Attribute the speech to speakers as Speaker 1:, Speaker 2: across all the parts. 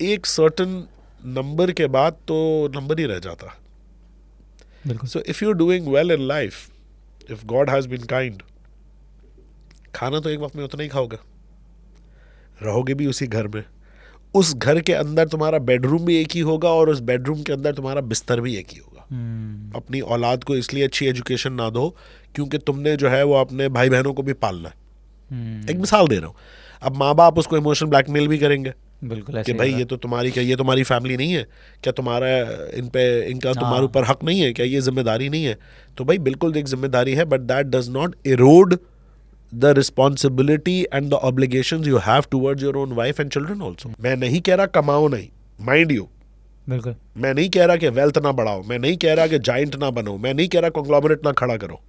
Speaker 1: एक certain number के बाद तो नंबर ही रह जाता.
Speaker 2: बिल्कुल.
Speaker 1: So if you're doing well in life, if God has been kind, खाना तो एक वक्त में उतना ही खाओगे, रहोगे भी उसी घर में. उस घर के अंदर तुम्हारा बेडरूम भी एक ही होगा और उस बेडरूम के अंदर तुम्हारा बिस्तर भी एक ही होगा. अपनी औलाद को इसलिए अच्छी एजुकेशन ना दो क्योंकि तुमने जो है वो अपने भाई बहनों को भी पालना है. एक मिसाल दे रहा हूँ. अब माँ बाप उसको इमोशनल ब्लैकमेल भी करेंगे
Speaker 2: बिल्कुल
Speaker 1: कि भाई ये तो तुम्हारी क्या, ये तुम्हारी फैमिली नहीं है क्या, तुम्हारा इनका तुम्हारे ऊपर हक नहीं है क्या, ये जिम्मेदारी नहीं है. तो भाई बिल्कुल एक जिम्मेदारी है, but that does not Erode the responsibility and the obligations you have towards your own wife and children also. मैं नहीं कह रहा कमाओ नहीं, माइंड यू.
Speaker 2: बिल्कुल.
Speaker 1: मैं नहीं कह रहा कि वेल्थ ना बढ़ाओ, मैं नहीं कह रहा कि जाइंट ना बनो, मैं नहीं कह रहा कॉन्ग्लोमरेट ना खड़ा करो.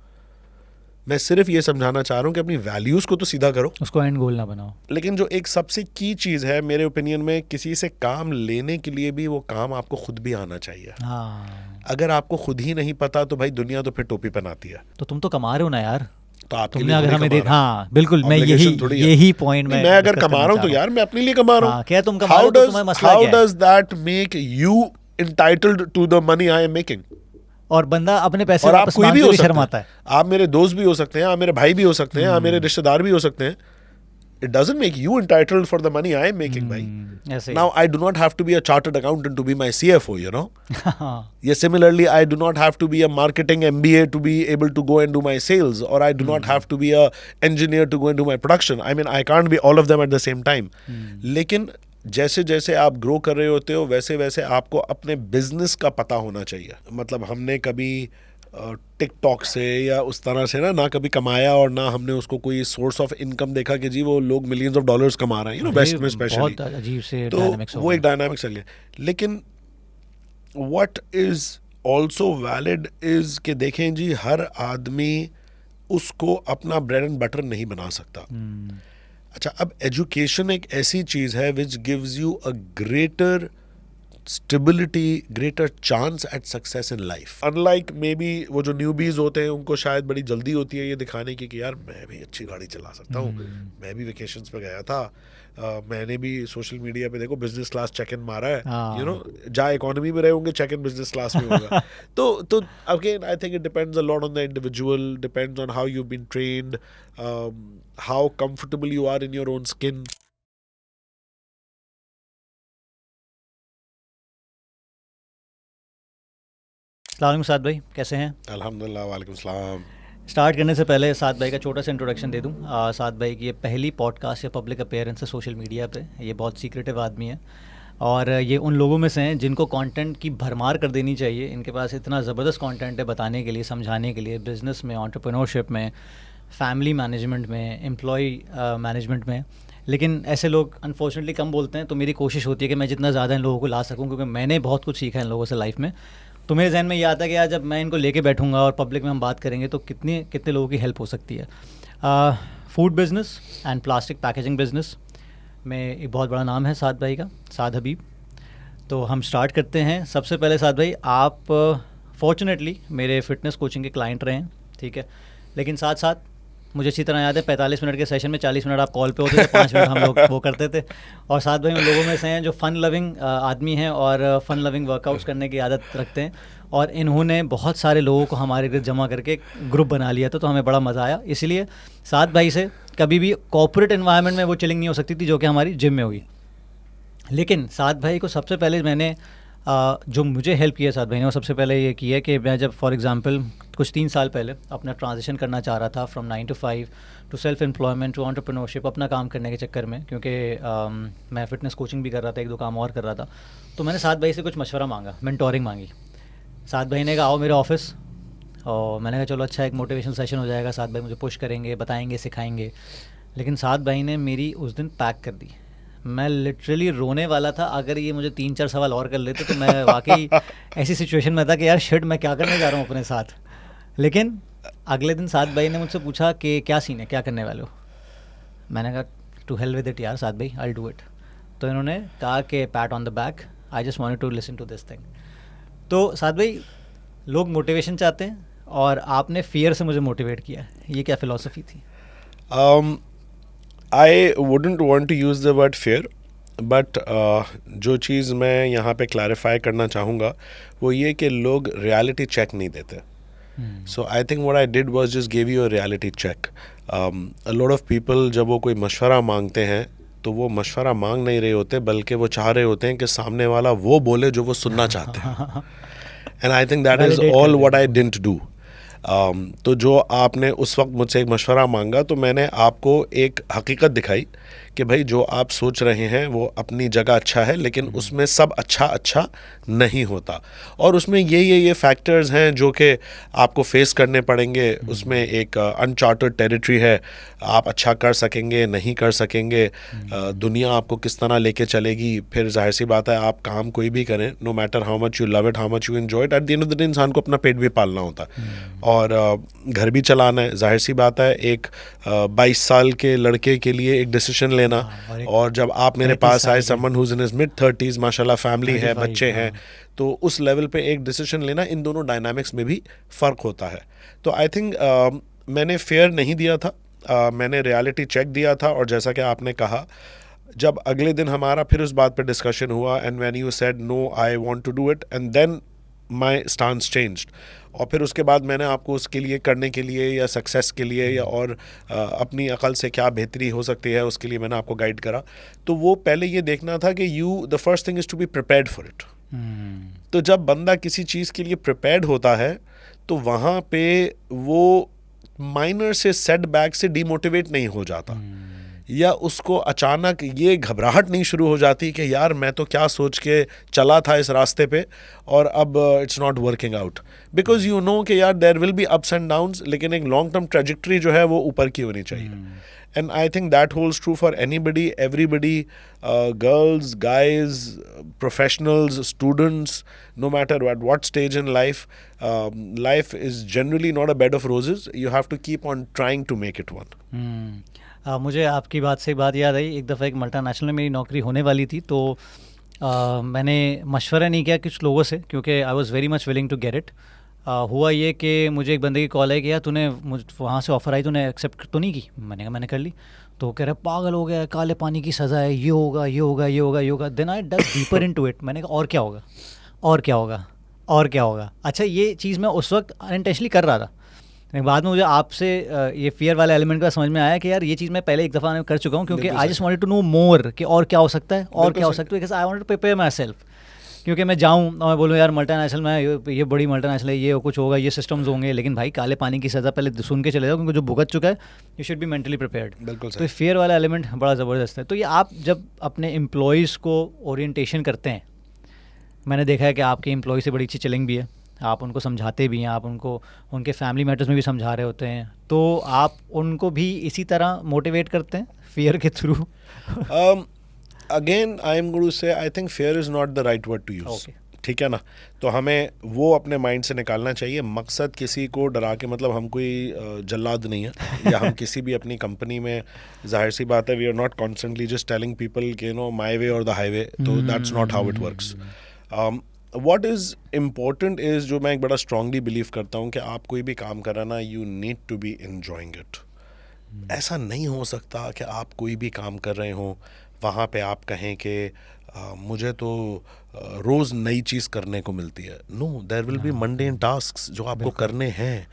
Speaker 1: मैं सिर्फ ये समझाना चाह रहा हूँ कि अपनी वैल्यूज को तो सीधा करो,
Speaker 2: उसको एंड गोल ना बनाओ.
Speaker 1: लेकिन जो एक सबसे की चीज है मेरे ओपिनियन में, किसी से काम लेने के लिए भी वो काम आपको खुद भी आना चाहिए.
Speaker 2: हाँ.
Speaker 1: अगर आपको खुद ही नहीं पता तो भाई दुनिया तो फिर टोपी पहनाती है.
Speaker 2: तो तुम तो कमा रहे हो ना यार.
Speaker 1: तो आपके
Speaker 2: तुमने
Speaker 1: लिए
Speaker 2: अगर
Speaker 1: थोड़ी
Speaker 2: हमें
Speaker 1: कमा
Speaker 2: दे,
Speaker 1: रहा.
Speaker 2: हाँ बिल्कुल, मैं
Speaker 1: Obligation थोड़ी है.
Speaker 2: यही पॉइंट में
Speaker 1: मैं अगर
Speaker 2: discuss
Speaker 1: कमा
Speaker 2: करना
Speaker 1: रहा हूँ तो
Speaker 2: चाह
Speaker 1: यार मैं अपने लिए कमा रहा हूँ.
Speaker 2: हाँ, क्या तुम कमा रहे हो तो तुम्हारा मसला
Speaker 1: How
Speaker 2: क्या है?
Speaker 1: does that make you entitled to the money I am making?
Speaker 2: और बंदा अपने पैसे
Speaker 1: और आप
Speaker 2: वापस
Speaker 1: कोई भी
Speaker 2: मांगते
Speaker 1: हो
Speaker 2: हुए
Speaker 1: सकते
Speaker 2: शर्माता
Speaker 1: हैं.
Speaker 2: है.
Speaker 1: आप मेरे दोस्त भी हो सकते हैं, आप मेरे भाई भी हो सकते हैं, आप मेरे रिश्तेदार भी हो सकते हैं. It doesn't make you entitled for the money I am making, भाई.
Speaker 2: ऐसे ही.
Speaker 1: Now I do not have to be a chartered accountant to be my CFO, you know.
Speaker 2: हाँ.
Speaker 1: Yeah, similarly, I do not have to be a marketing MBA to be able to go and do my sales, or I do not have to be a engineer to go and do my production. I mean, I can't be all of them at the same time. लेकिन जैसे जैसे आप grow कर रहे होते हो वैसे वैसे आपको अपने बिजनेस का पता होना चाहिए. मतलब हमने कभी टिकटॉक से या उस तरह से ना कभी कमाया और ना हमने उसको कोई सोर्स ऑफ इनकम देखा कि जी वो लोग मिलियंस ऑफ डॉलर्स कमा रहे हैं, यू नो, वेस्ट में स्पेशली.
Speaker 2: बहुत अजीब से
Speaker 1: तो
Speaker 2: डायनामिक्स
Speaker 1: वो एक डायनामिक चल गया. लेकिन what is also valid is कि देखें जी, हर आदमी उसको अपना ब्रेड एंड बटर नहीं बना सकता. अच्छा, अब एजुकेशन एक ऐसी चीज है which gives you a greater stability, greater chance at success in life. Unlike may be वो जो न्यूबीज होते हैं उनको शायद बड़ी जल्दी होती है ये दिखाने की कि यार मैं भी अच्छी गाड़ी चला सकता हूँ, मैं भी वेकेशंस पे गया था, मैंने भी सोशल मीडिया पे देखो बिजनेस क्लास चेक इन मारा है, यू नो, जहाँ इकोनॉमी में रहे होंगे चेक इन बिजनेस क्लास में होगा. तो again I think it depends a lot on the individual, depends on how you been trained, how comfortable you are in your own skin.
Speaker 2: अस्सलाम साद भाई, कैसे हैं?
Speaker 1: अल्हम्दुलिल्लाह, वालेकुम सलाम.
Speaker 2: स्टार्ट करने से पहले साद भाई का छोटा सा इंट्रोडक्शन दे दूं. साद भाई की ये पहली पॉडकास्ट या पब्लिक अपीयरेंस है सोशल मीडिया पे. ये बहुत सीक्रेटिव आदमी है और ये उन लोगों में से हैं जिनको कंटेंट की भरमार कर देनी चाहिए. इनके पास इतना ज़बरदस्त कंटेंट है बताने के लिए, समझाने के लिए, बिज़नेस में, एंटरप्रेन्योरशिप में, फैमिली मैनेजमेंट में, एम्प्लॉय मैनेजमेंट में. लेकिन ऐसे लोग अनफॉर्चुनेटली कम बोलते हैं. तो मेरी कोशिश होती है कि मैं जितना ज़्यादा इन लोगों को ला सकूँ, क्योंकि मैंने बहुत कुछ सीखा है इन लोगों से लाइफ में. तो मेरे जहन में ये आता है कि यार जब मैं इनको लेके बैठूंगा और पब्लिक में हम बात करेंगे तो कितने लोगों की हेल्प हो सकती है. Food business and plastic packaging business में एक बहुत बड़ा नाम है साद भाई का, साद हबीब. तो हम स्टार्ट करते हैं. सबसे पहले साद भाई, आप फॉर्चुनेटली मेरे फिटनेस कोचिंग के क्लाइंट रहे हैं, ठीक है, लेकिन साथ साथ मुझे अच्छी तरह याद है 45 मिनट के सेशन में 40 मिनट आप कॉल पे होते थे, 5 मिनट हम लोग वो करते थे. और साथ भाई उन लोगों में से हैं जो फ़न लविंग आदमी हैं और फ़न लविंग वर्कआउट्स करने की आदत रखते हैं. और इन्होंने बहुत सारे लोगों को हमारे घर जमा करके ग्रुप बना लिया था. तो हमें बड़ा मज़ा आया. इसलिए साद भाई से कभी भी कॉर्पोरेट एनवायरनमेंट में वो चिलिंग नहीं हो सकती थी जो कि हमारी जिम में हुई. लेकिन साद भाई को सबसे पहले मैंने जो मुझे हेल्प किया साद भाई ने, वो सबसे पहले ये किया कि मैं जब फॉर एग्जांपल कुछ 3 साल पहले अपना ट्रांजिशन करना चाह रहा था from 9 to 5 to self employment to entrepreneurship, अपना काम करने के चक्कर में, क्योंकि मैं फ़िटनेस कोचिंग भी कर रहा था, 1-2 काम और कर रहा था. तो मैंने साद भाई से कुछ मशवरा मांगा, मेंटोरिंग मांगी. साद भाई ने कहा आओ मेरे ऑफिस. और मैंने कहा चलो अच्छा, एक मोटिवेशन सेशन हो जाएगा, साद भाई मुझे पुश करेंगे, बताएंगे, सिखाएंगे. लेकिन साद भाई ने मेरी उस दिन पैक कर दी. मैं लिटरली रोने वाला था. अगर ये मुझे 3-4 सवाल और कर लेते तो मैं वाकई ऐसी सिचुएशन में था कि यार शिट, मैं क्या करने जा रहा हूँ अपने साथ. लेकिन अगले दिन साद भाई ने मुझसे पूछा कि क्या सीन है, क्या करने वाले हो. मैंने कहा टू हेल विद इट यार साद भाई, आई डू इट. तो इन्होंने कहा कि pat on the back, I just wanted to listen to this thing. तो साद भाई, लोग मोटिवेशन चाहते हैं और आपने फियर से मुझे मोटिवेट किया. ये क्या फ़िलॉसफी थी?
Speaker 1: I wouldn't want to use the word fear. But जो चीज़ मैं यहाँ पे क्लैरिफाई करना चाहूँगा वो ये कि लोग रियलिटी चेक नहीं देते. So I think what I did was just give you a reality check. A lot of people जब वो कोई मशवरा मांगते हैं तो वो मशवरा मांग नहीं रहे होते बल्कि वो चाह रहे होते हैं कि सामने वाला वो बोले जो वो सुनना चाहते हैं. And I think that is
Speaker 2: Validate
Speaker 1: all
Speaker 2: कर
Speaker 1: what I
Speaker 2: देते
Speaker 1: didn't do. तो जो आपने उस वक्त मुझसे एक मशवरा मांगा तो मैंने आपको एक हकीकत दिखाई कि भाई जो आप सोच रहे हैं वो अपनी जगह अच्छा है लेकिन उसमें सब अच्छा अच्छा नहीं होता और उसमें ये फैक्टर्स हैं जो कि आपको फेस करने पड़ेंगे. उसमें एक अनचार्टर्ड टेरिटरी है. आप अच्छा कर सकेंगे नहीं कर सकेंगे, दुनिया आपको किस तरह लेके चलेगी. फिर जाहिर सी बात है आप काम कोई भी करें, no matter how much you love it, how much you enjoy it, at the end of the day इंसान को अपना पेट भी पालना होता है और घर भी चलाना है. जाहिर सी बात है एक 22 साल के लड़के के लिए एक डिसीजन लेना और जब आप मेरे पास आए someone who is in his mid 30s माशाल्लाह फैमिली है, बच्चे हैं, तो उस लेवल पे एक डिसीजन लेना इन दोनों डायनामिक्स में भी फ़र्क होता है. तो आई थिंक मैंने फेयर नहीं दिया था, मैंने रियलिटी चेक दिया था और जैसा कि आपने कहा जब अगले दिन हमारा फिर उस बात पे डिस्कशन हुआ and when you said no I want to do it and then my stance changed और फिर उसके बाद मैंने आपको उसके लिए करने के लिए या सक्सेस के लिए या और अपनी अकल से क्या बेहतरी हो सकती है उसके लिए मैंने आपको गाइड करा. तो वो पहले ये देखना था कि you the first thing is to be prepared for it. तो जब बंदा किसी चीज़ के लिए प्रिपेयर्ड होता है तो वहाँ पे वो माइनर से सेटबैक से डिमोटिवेट नहीं हो जाता या उसको अचानक ये घबराहट नहीं शुरू हो जाती कि यार मैं तो क्या सोच के चला था इस रास्ते पे और अब it's not working out. Because you know कि यार there will be ups and downs लेकिन एक लॉन्ग टर्म ट्रेजेक्ट्री जो है वो ऊपर की होनी चाहिए. And I think that holds true for anybody, everybody, girls, guys, professionals, students, no matter at what stage in life. Life is generally not a bed of roses. You have to keep on trying to make it one.
Speaker 2: मुझे आपकी बात से एक बात याद आई. एक दफ़ा एक मल्टीनेशनल में मेरी नौकरी होने वाली थी तो मैंने मशवरा नहीं किया कुछ लोगों से क्योंकि I was very much willing to get it. हुआ ये कि मुझे एक बंदे की कॉल आई कि यार तूने मुझे वहाँ से ऑफ़र आई तूने एक्सेप्ट तो नहीं की. मैंने कहा मैंने कर ली. तो कह रहा पागल हो गया, काले पानी की सज़ा है, ये होगा ये होगा ये होगा ये होगा. Then I dug deeper into it. मैंने कहा और क्या होगा और क्या होगा और क्या होगा. अच्छा ये चीज़ मैं उस वक्त अनइंटेंशनली कर रहा था. बाद में मुझे आपसे ये फियर वाला एलिमेंट का समझ में आया कि यार ये चीज़ मैं पहले एक दफ़ा कर चुका हूँ क्योंकि I just wanted to know more कि और क्या हो सकता है और क्या हो सकता है. Because I wanted to prepare myself क्योंकि मैं जाऊँ और मैं बोलूँ यार मल्टीनेशनल में ये बड़ी मल्टीनेशनल है, ये कुछ होगा, ये सिस्टम्स होंगे, लेकिन भाई काले पानी की सज़ा पहले सुन के चले जाओ क्योंकि जो भुगत चुका है you should be mentally prepared. तो फियर वाला एलिमेंट बड़ा ज़बरदस्त है. तो ये आप जब अपने एम्प्लॉयज़ को ओरिएंटेशन करते हैं, मैंने देखा है कि आपके एम्प्लॉय से बड़ी अच्छी चैलेंज भी है, आप उनको समझाते भी हैं, आप उनको उनके फैमिली मैटर्स में भी समझा रहे होते हैं, तो आप उनको भी इसी तरह मोटिवेट करते हैं फियर के थ्रू?
Speaker 1: Again I am going to say I think fear is not the right word to use. ठीक है ना. तो हमें वो अपने माइंड से निकालना चाहिए. मकसद किसी को डरा के मतलब हम कोई जल्लाद नहीं है या हम किसी भी अपनी कंपनी में जाहिर सी बात है we are not constantly just telling people कि no my way or the highway. तो that's not how it works. What is important is जो मैं एक बड़ा स्ट्रांगली बिलीव करता हूँ कि आप कोई भी काम कर रहे ना you need to be enjoying it. ऐसा नहीं हो सकता कि आप कोई भी काम कर रहे हो वहाँ पे आप कहें कि मुझे तो रोज़ नई चीज़ करने को मिलती है. No, there will be mundane tasks जो आपको करने हैं.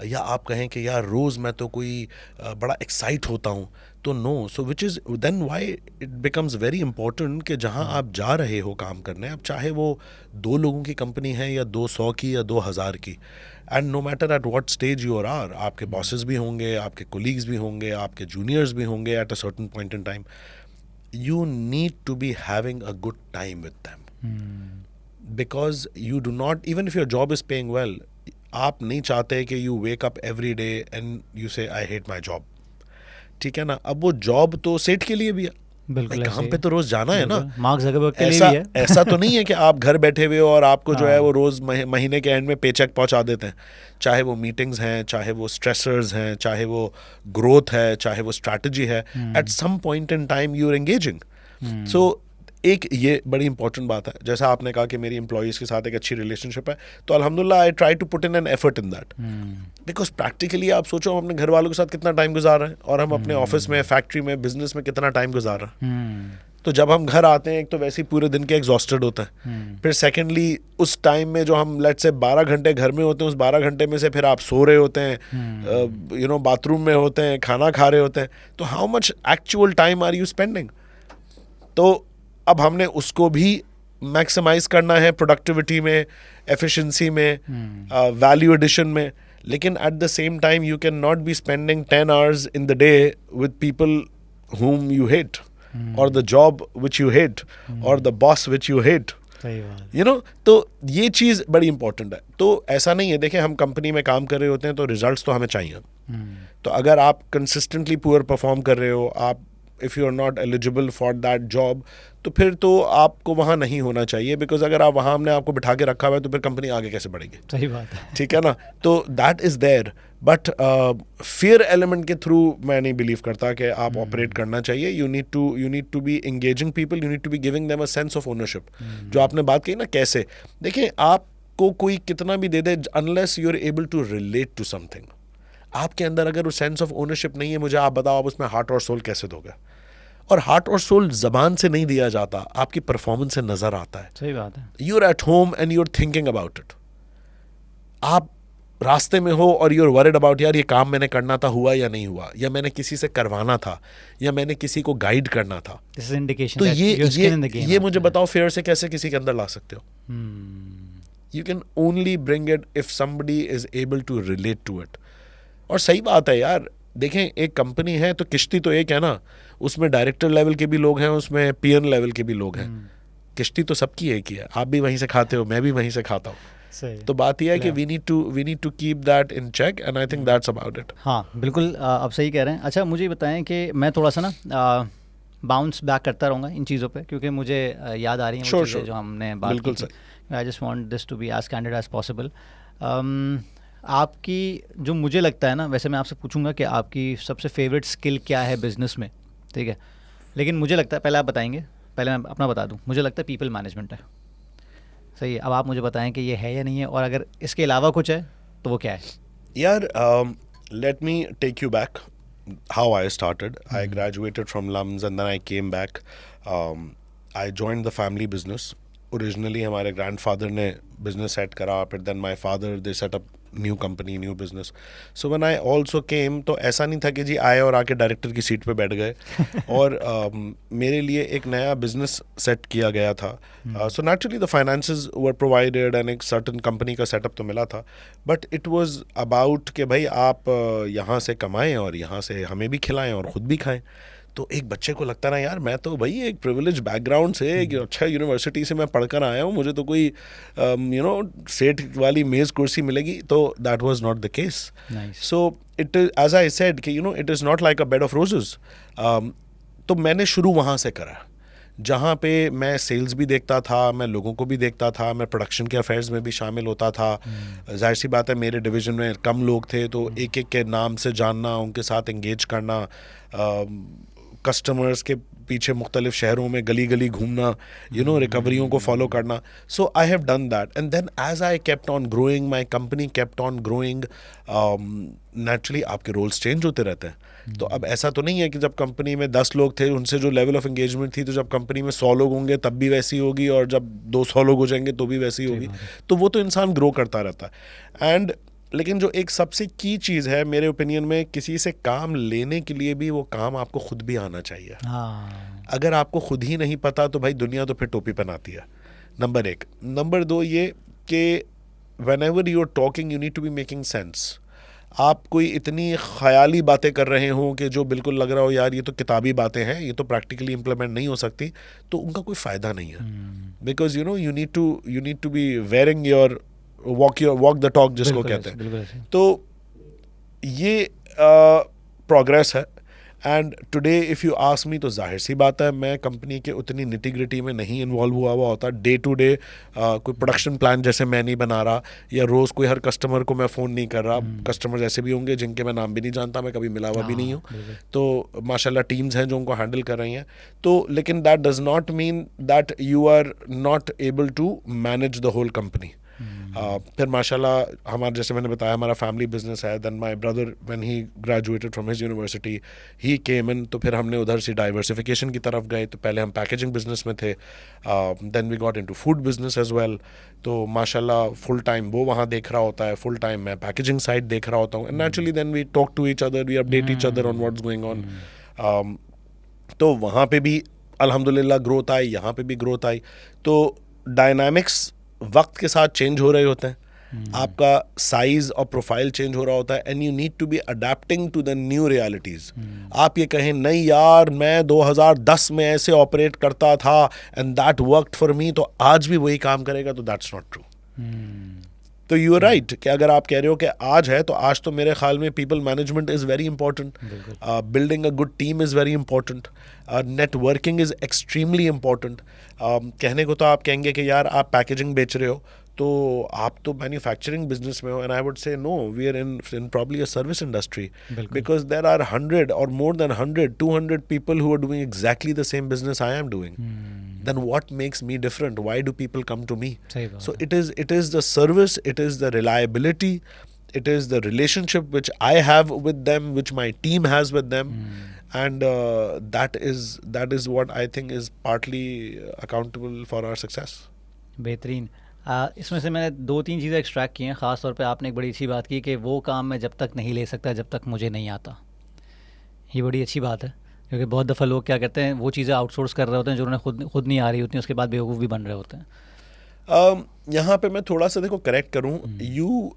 Speaker 1: या आप कहें कि यार रोज़ मैं तो कोई बड़ा एक्साइट होता हूँ, तो no. So which is then why it becomes very important कि जहाँ आप जा रहे हो काम करने, अब चाहे वो 2 लोगों की कंपनी है या 200 की या 2000 की, and no matter at what stage you are, आपके बॉसेस भी होंगे, आपके कोलीग्स भी होंगे, आपके जूनियर्स भी होंगे at a certain point in time. You need to be having a good time with them. Because you do not, even if your job is paying well, आप नहीं चाहते कि you wake up every day and you say I hate my job. ठीक है ना. अब वो job तो सेट के लिए भी है,
Speaker 2: बिल्कुल
Speaker 1: काम पे तो रोज जाना है ना.
Speaker 2: मार्क ज़करबर्ग के लिए भी है.
Speaker 1: ऐसा तो नहीं है कि आप घर बैठे हुए हो और आपको जो है वो रोज महीने के एंड में पेचेक पहुंचा देते हैं. चाहे वो मीटिंग्स हैं, चाहे वो स्ट्रेसर्स हैं, चाहे वो ग्रोथ है, चाहे वो स्ट्रैटेजी है, at some point in time you are engaging. So एक ये बड़ी इंपॉर्टेंट बात है. जैसा आपने कहा कि मेरी एम्प्लॉयज़ के साथ एक अच्छी रिलेशनशिप है, तो अल्हम्दुलिल्लाह I try to put in an effort in that. Because practically आप सोचो हम अपने घर वालों के साथ कितना टाइम गुजार रहे हैं और हम अपने ऑफिस में, फैक्ट्री में, बिजनेस में कितना टाइम गुजार रहे हैं. तो जब हम घर आते हैं एक तो वैसे ही पूरे दिन के एग्जॉस्टेड होते हैं, फिर सेकेंडली उस टाइम में जो हम लेट्स से 12 घंटे घर में होते हैं, उस 12 घंटे में से फिर आप सो रहे होते हैं, बाथरूम में होते हैं, खाना खा रहे होते हैं, तो how much actual time are you spending? तो अब हमने उसको भी मैक्सिमाइज करना है प्रोडक्टिविटी में, एफिशिएंसी में, वैल्यू एडिशन में, लेकिन eight the same time you can not be spending 10 hours in the day with people whom you hate, or the job which you hate, or the boss which you hate.
Speaker 2: सही बात।
Speaker 1: तो ये चीज़ बड़ी important है। तो ऐसा नहीं है, देखें हम कंपनी में काम कर रहे होते हैं तो रिजल्ट्स तो हमें चाहिए। तो अगर आप कंसिस्टेंटली पुअर परफॉर्म कर रहे हो, आप if you are not eligible for that job, तो फिर तो आपको वहाँ नहीं होना चाहिए, बिकॉज अगर आप वहाँ हमने आपको बिठा के रखा हुआ है तो फिर कंपनी आगे कैसे बढ़ेगी?
Speaker 2: सही बात है।
Speaker 1: ठीक है ना? तो that is there, but fear element के थ्रू मैं नहीं बिलीव करता कि आप ऑपरेट करना चाहिए। You need to be engaging people, you need to be giving them a sense of ownership. जो आपने बात कही ना, कैसे देखिए आपको कोई कितना भी दे दे, unless you are able to relate to something, आपके अंदर अगर वो सेंस ऑफ ओनरशिप नहीं है, मुझे आप बताओ आप उसमें हार्ट और सोल कैसे दोगे? और हार्ट और सोल जबान से नहीं दिया जाता, आपकी परफॉर्मेंस से नजर आता है।
Speaker 2: सही बात है।
Speaker 1: You are at home and you are thinking about it. आप रास्ते में हो और यू आर वरिड अबाउट, यार ये काम मैंने करना था, हुआ या नहीं हुआ, या मैंने किसी से करवाना था, या मैंने किसी को गाइड करना था।
Speaker 2: This is indication
Speaker 1: तो
Speaker 2: that you're skin in the game
Speaker 1: ये
Speaker 2: out
Speaker 1: मुझे
Speaker 2: there.
Speaker 1: बताओ फेयर से कैसे किसी के अंदर ला सकते हो? You can only bring it if somebody is able to relate to it. और सही बात है यार, देखें एक कंपनी है तो किश्ती तो एक है ना, उसमें डायरेक्टर लेवल के भी लोग हैं, उसमें पीएन लेवल के भी लोग हैं। किश्ती तो सबकी एक ही है, आप भी वहीं से खाते हो, मैं भी वहीं से खाता हूँ। तो बात यह है कि we need to keep that in check, and I think that's about it.
Speaker 2: हाँ बिल्कुल, आप सही कह रहे हैं। अच्छा मुझे बताएं कि मैं थोड़ा सा ना बाउंस बैक करता रहूँगा इन चीज़ों पे, क्योंकि मुझे याद आ रही हैं वो चीज़ें जो हमने बात की थी। I just want this to be as candid as possible. आपकी जो मुझे लगता है ना, वैसे मैं आपसे पूछूंगा कि आपकी सबसे फेवरेट स्किल क्या है बिजनेस में, ठीक है, लेकिन मुझे लगता है पहले आप बताएंगे, पहले मैं अपना बता दूं, मुझे लगता है पीपल मैनेजमेंट है। सही है, अब आप मुझे बताएं कि ये है या नहीं है, और अगर इसके अलावा कुछ है तो वो क्या है?
Speaker 1: यार let me take you back how I started. I graduated from LUMS and then I came back. I joined the family business. Originally हमारे ग्रैंडफादर ने बिजनेस सेट करा, फिर then my father they set up new company, new business. So when I also came, तो ऐसा नहीं था कि जी आए और आके डायरेक्टर की सीट पे बैठ गए और मेरे लिए एक नया बिजनेस सेट किया गया था। So naturally the finances were provided and एक सर्टन कंपनी का सेटअप तो मिला था, बट इट वाज अबाउट कि भाई आप यहाँ से कमाएं और यहाँ से हमें भी खिलाएं और ख़ुद भी खाएं। तो एक बच्चे को लगता ना, यार मैं तो भाई एक प्रिविलेज बैकग्राउंड से, एक अच्छा यूनिवर्सिटी से मैं पढ़कर आया हूँ, मुझे तो कोई सेठ वाली मेज़ कुर्सी मिलेगी। तो that was not the case. So it is as I said कि it is not like a bed of roses. तो मैंने शुरू वहाँ से करा, जहाँ पे मैं सेल्स भी देखता था, मैं लोगों को भी देखता था, मैं प्रोडक्शन के अफेयर्स में भी शामिल होता था। जाहिर सी बात है मेरे डिवीज़न में कम लोग थे, तो एक एक के नाम से जानना, उनके साथ एंगेज करना, कस्टमर्स के पीछे मुख्तलिफ शहरों में गली गली घूमना, रिकवरियों को फॉलो करना। So I have done that, and then as I kept on growing, my company kept on growing, naturally आपके रोल्स चेंज होते रहते हैं। तो अब ऐसा तो नहीं है कि जब कंपनी में 10 लोग थे उनसे जो लेवल ऑफ एंगेजमेंट थी, तो जब कंपनी में 100 लोग होंगे तब भी वैसी होगी, और जब 200 लोग हो जाएंगे तो भी वैसी होगी। तो वो तो इंसान ग्रो करता रहता है। एंड लेकिन जो एक सबसे की चीज़ है मेरे ओपिनियन में, किसी से काम लेने के लिए भी वो काम आपको खुद भी आना चाहिए। अगर आपको खुद ही नहीं पता तो भाई दुनिया तो फिर टोपी पहनाती है, नंबर 1। नंबर 2 ये कि whenever you are talking you need to be making sense. आप कोई इतनी ख्याली बातें कर रहे हो कि जो बिल्कुल लग रहा हो यार ये तो किताबी बातें हैं, ये तो प्रैक्टिकली इम्प्लीमेंट नहीं हो सकती, तो उनका कोई फ़ायदा नहीं है। Because you need to be wearing your walk the talk जिसको कहते हैं। तो ये प्रोग्रेस है। And today if you ask me, तो जाहिर सी बात है मैं कंपनी के उतनी निटी-ग्रिटी में नहीं इन्वॉल्व हुआ होता। डे टू डे कोई प्रोडक्शन प्लान जैसे मैं नहीं बना रहा, या रोज़ कोई हर कस्टमर को मैं फ़ोन नहीं कर रहा। कस्टमर्स ऐसे भी होंगे जिनके मैं नाम भी नहीं जानता, मैं कभी मिला हुआ भी नहीं हूँ, तो माशाल्लाह टीम्स हैं जो उनको हैंडल कर रही हैं। तो लेकिन that does not mean that you are not able to manage the whole company. फिर माशाल्लाह हमारा, जैसे मैंने बताया, हमारा फैमिली बिजनेस है. Then my brother when he graduated from his university he came in, तो फिर हमने उधर से डाइवर्सिफिकेशन की तरफ गए. तो पहले हम पैकेजिंग बिजनेस में थे, then we got into food business as well. तो माशाल्लाह फुल टाइम वो वहाँ देख रहा होता है, फुल टाइम मैं पैकेजिंग साइड देख रहा होता हूँ. And naturally then we talk to each other, we update each other on what's going on. तो वहाँ पे भी अल्हम्दुलिल्लाह ग्रोथ आई, यहाँ पे भी ग्रोथ आई. तो डायनामिक्स वक्त के साथ चेंज हो रहे होते हैं. आपका साइज और प्रोफाइल चेंज हो रहा होता है, and you need to be adapting to the new realities. आप ये कहें नहीं यार मैं 2010 में ऐसे ऑपरेट करता था and that worked for me, तो आज भी वही काम करेगा, तो दैट्स नॉट ट्रू. तो यू आर राइट कि अगर आप कह रहे हो कि आज है, तो आज तो मेरे ख्याल में people management is very important, building a good team is very important, networking is extremely important. कहने को तो आप कहेंगे कि यार आप पैकेजिंग बेच रहे हो, तो आप तो मैन्युफैक्चरिंग बिजनेस में हो. And I would say no, we are in probably a service industry, because there are 100 or more than 100, 200 people who are doing exactly the same business I am doing. Then what makes me different? Why do people come to me? So it is the service, it is the reliability, it is the relationship which I have with them, which my team has with them. And that is what I think is partly accountable for our success.
Speaker 2: बेहतरीन. इसमें से मैंने 2-3 चीज़ें extract की हैं. ख़ास तौर पे आपने एक बड़ी अच्छी बात की कि वो काम मैं जब तक नहीं ले सकता जब तक मुझे नहीं आता. ये बड़ी अच्छी बात है, क्योंकि बहुत दफ़ा लोग क्या करते हैं, वो चीज़ें आउटसोर्स कर रहे होते हैं जो उन्हें खुद नहीं आ रही होती हैं, उसके बाद बेवकूफ़ भी बन रहे होते हैं.
Speaker 1: यहाँ पे मैं थोड़ा सा देखो करेक्ट करूँ. यू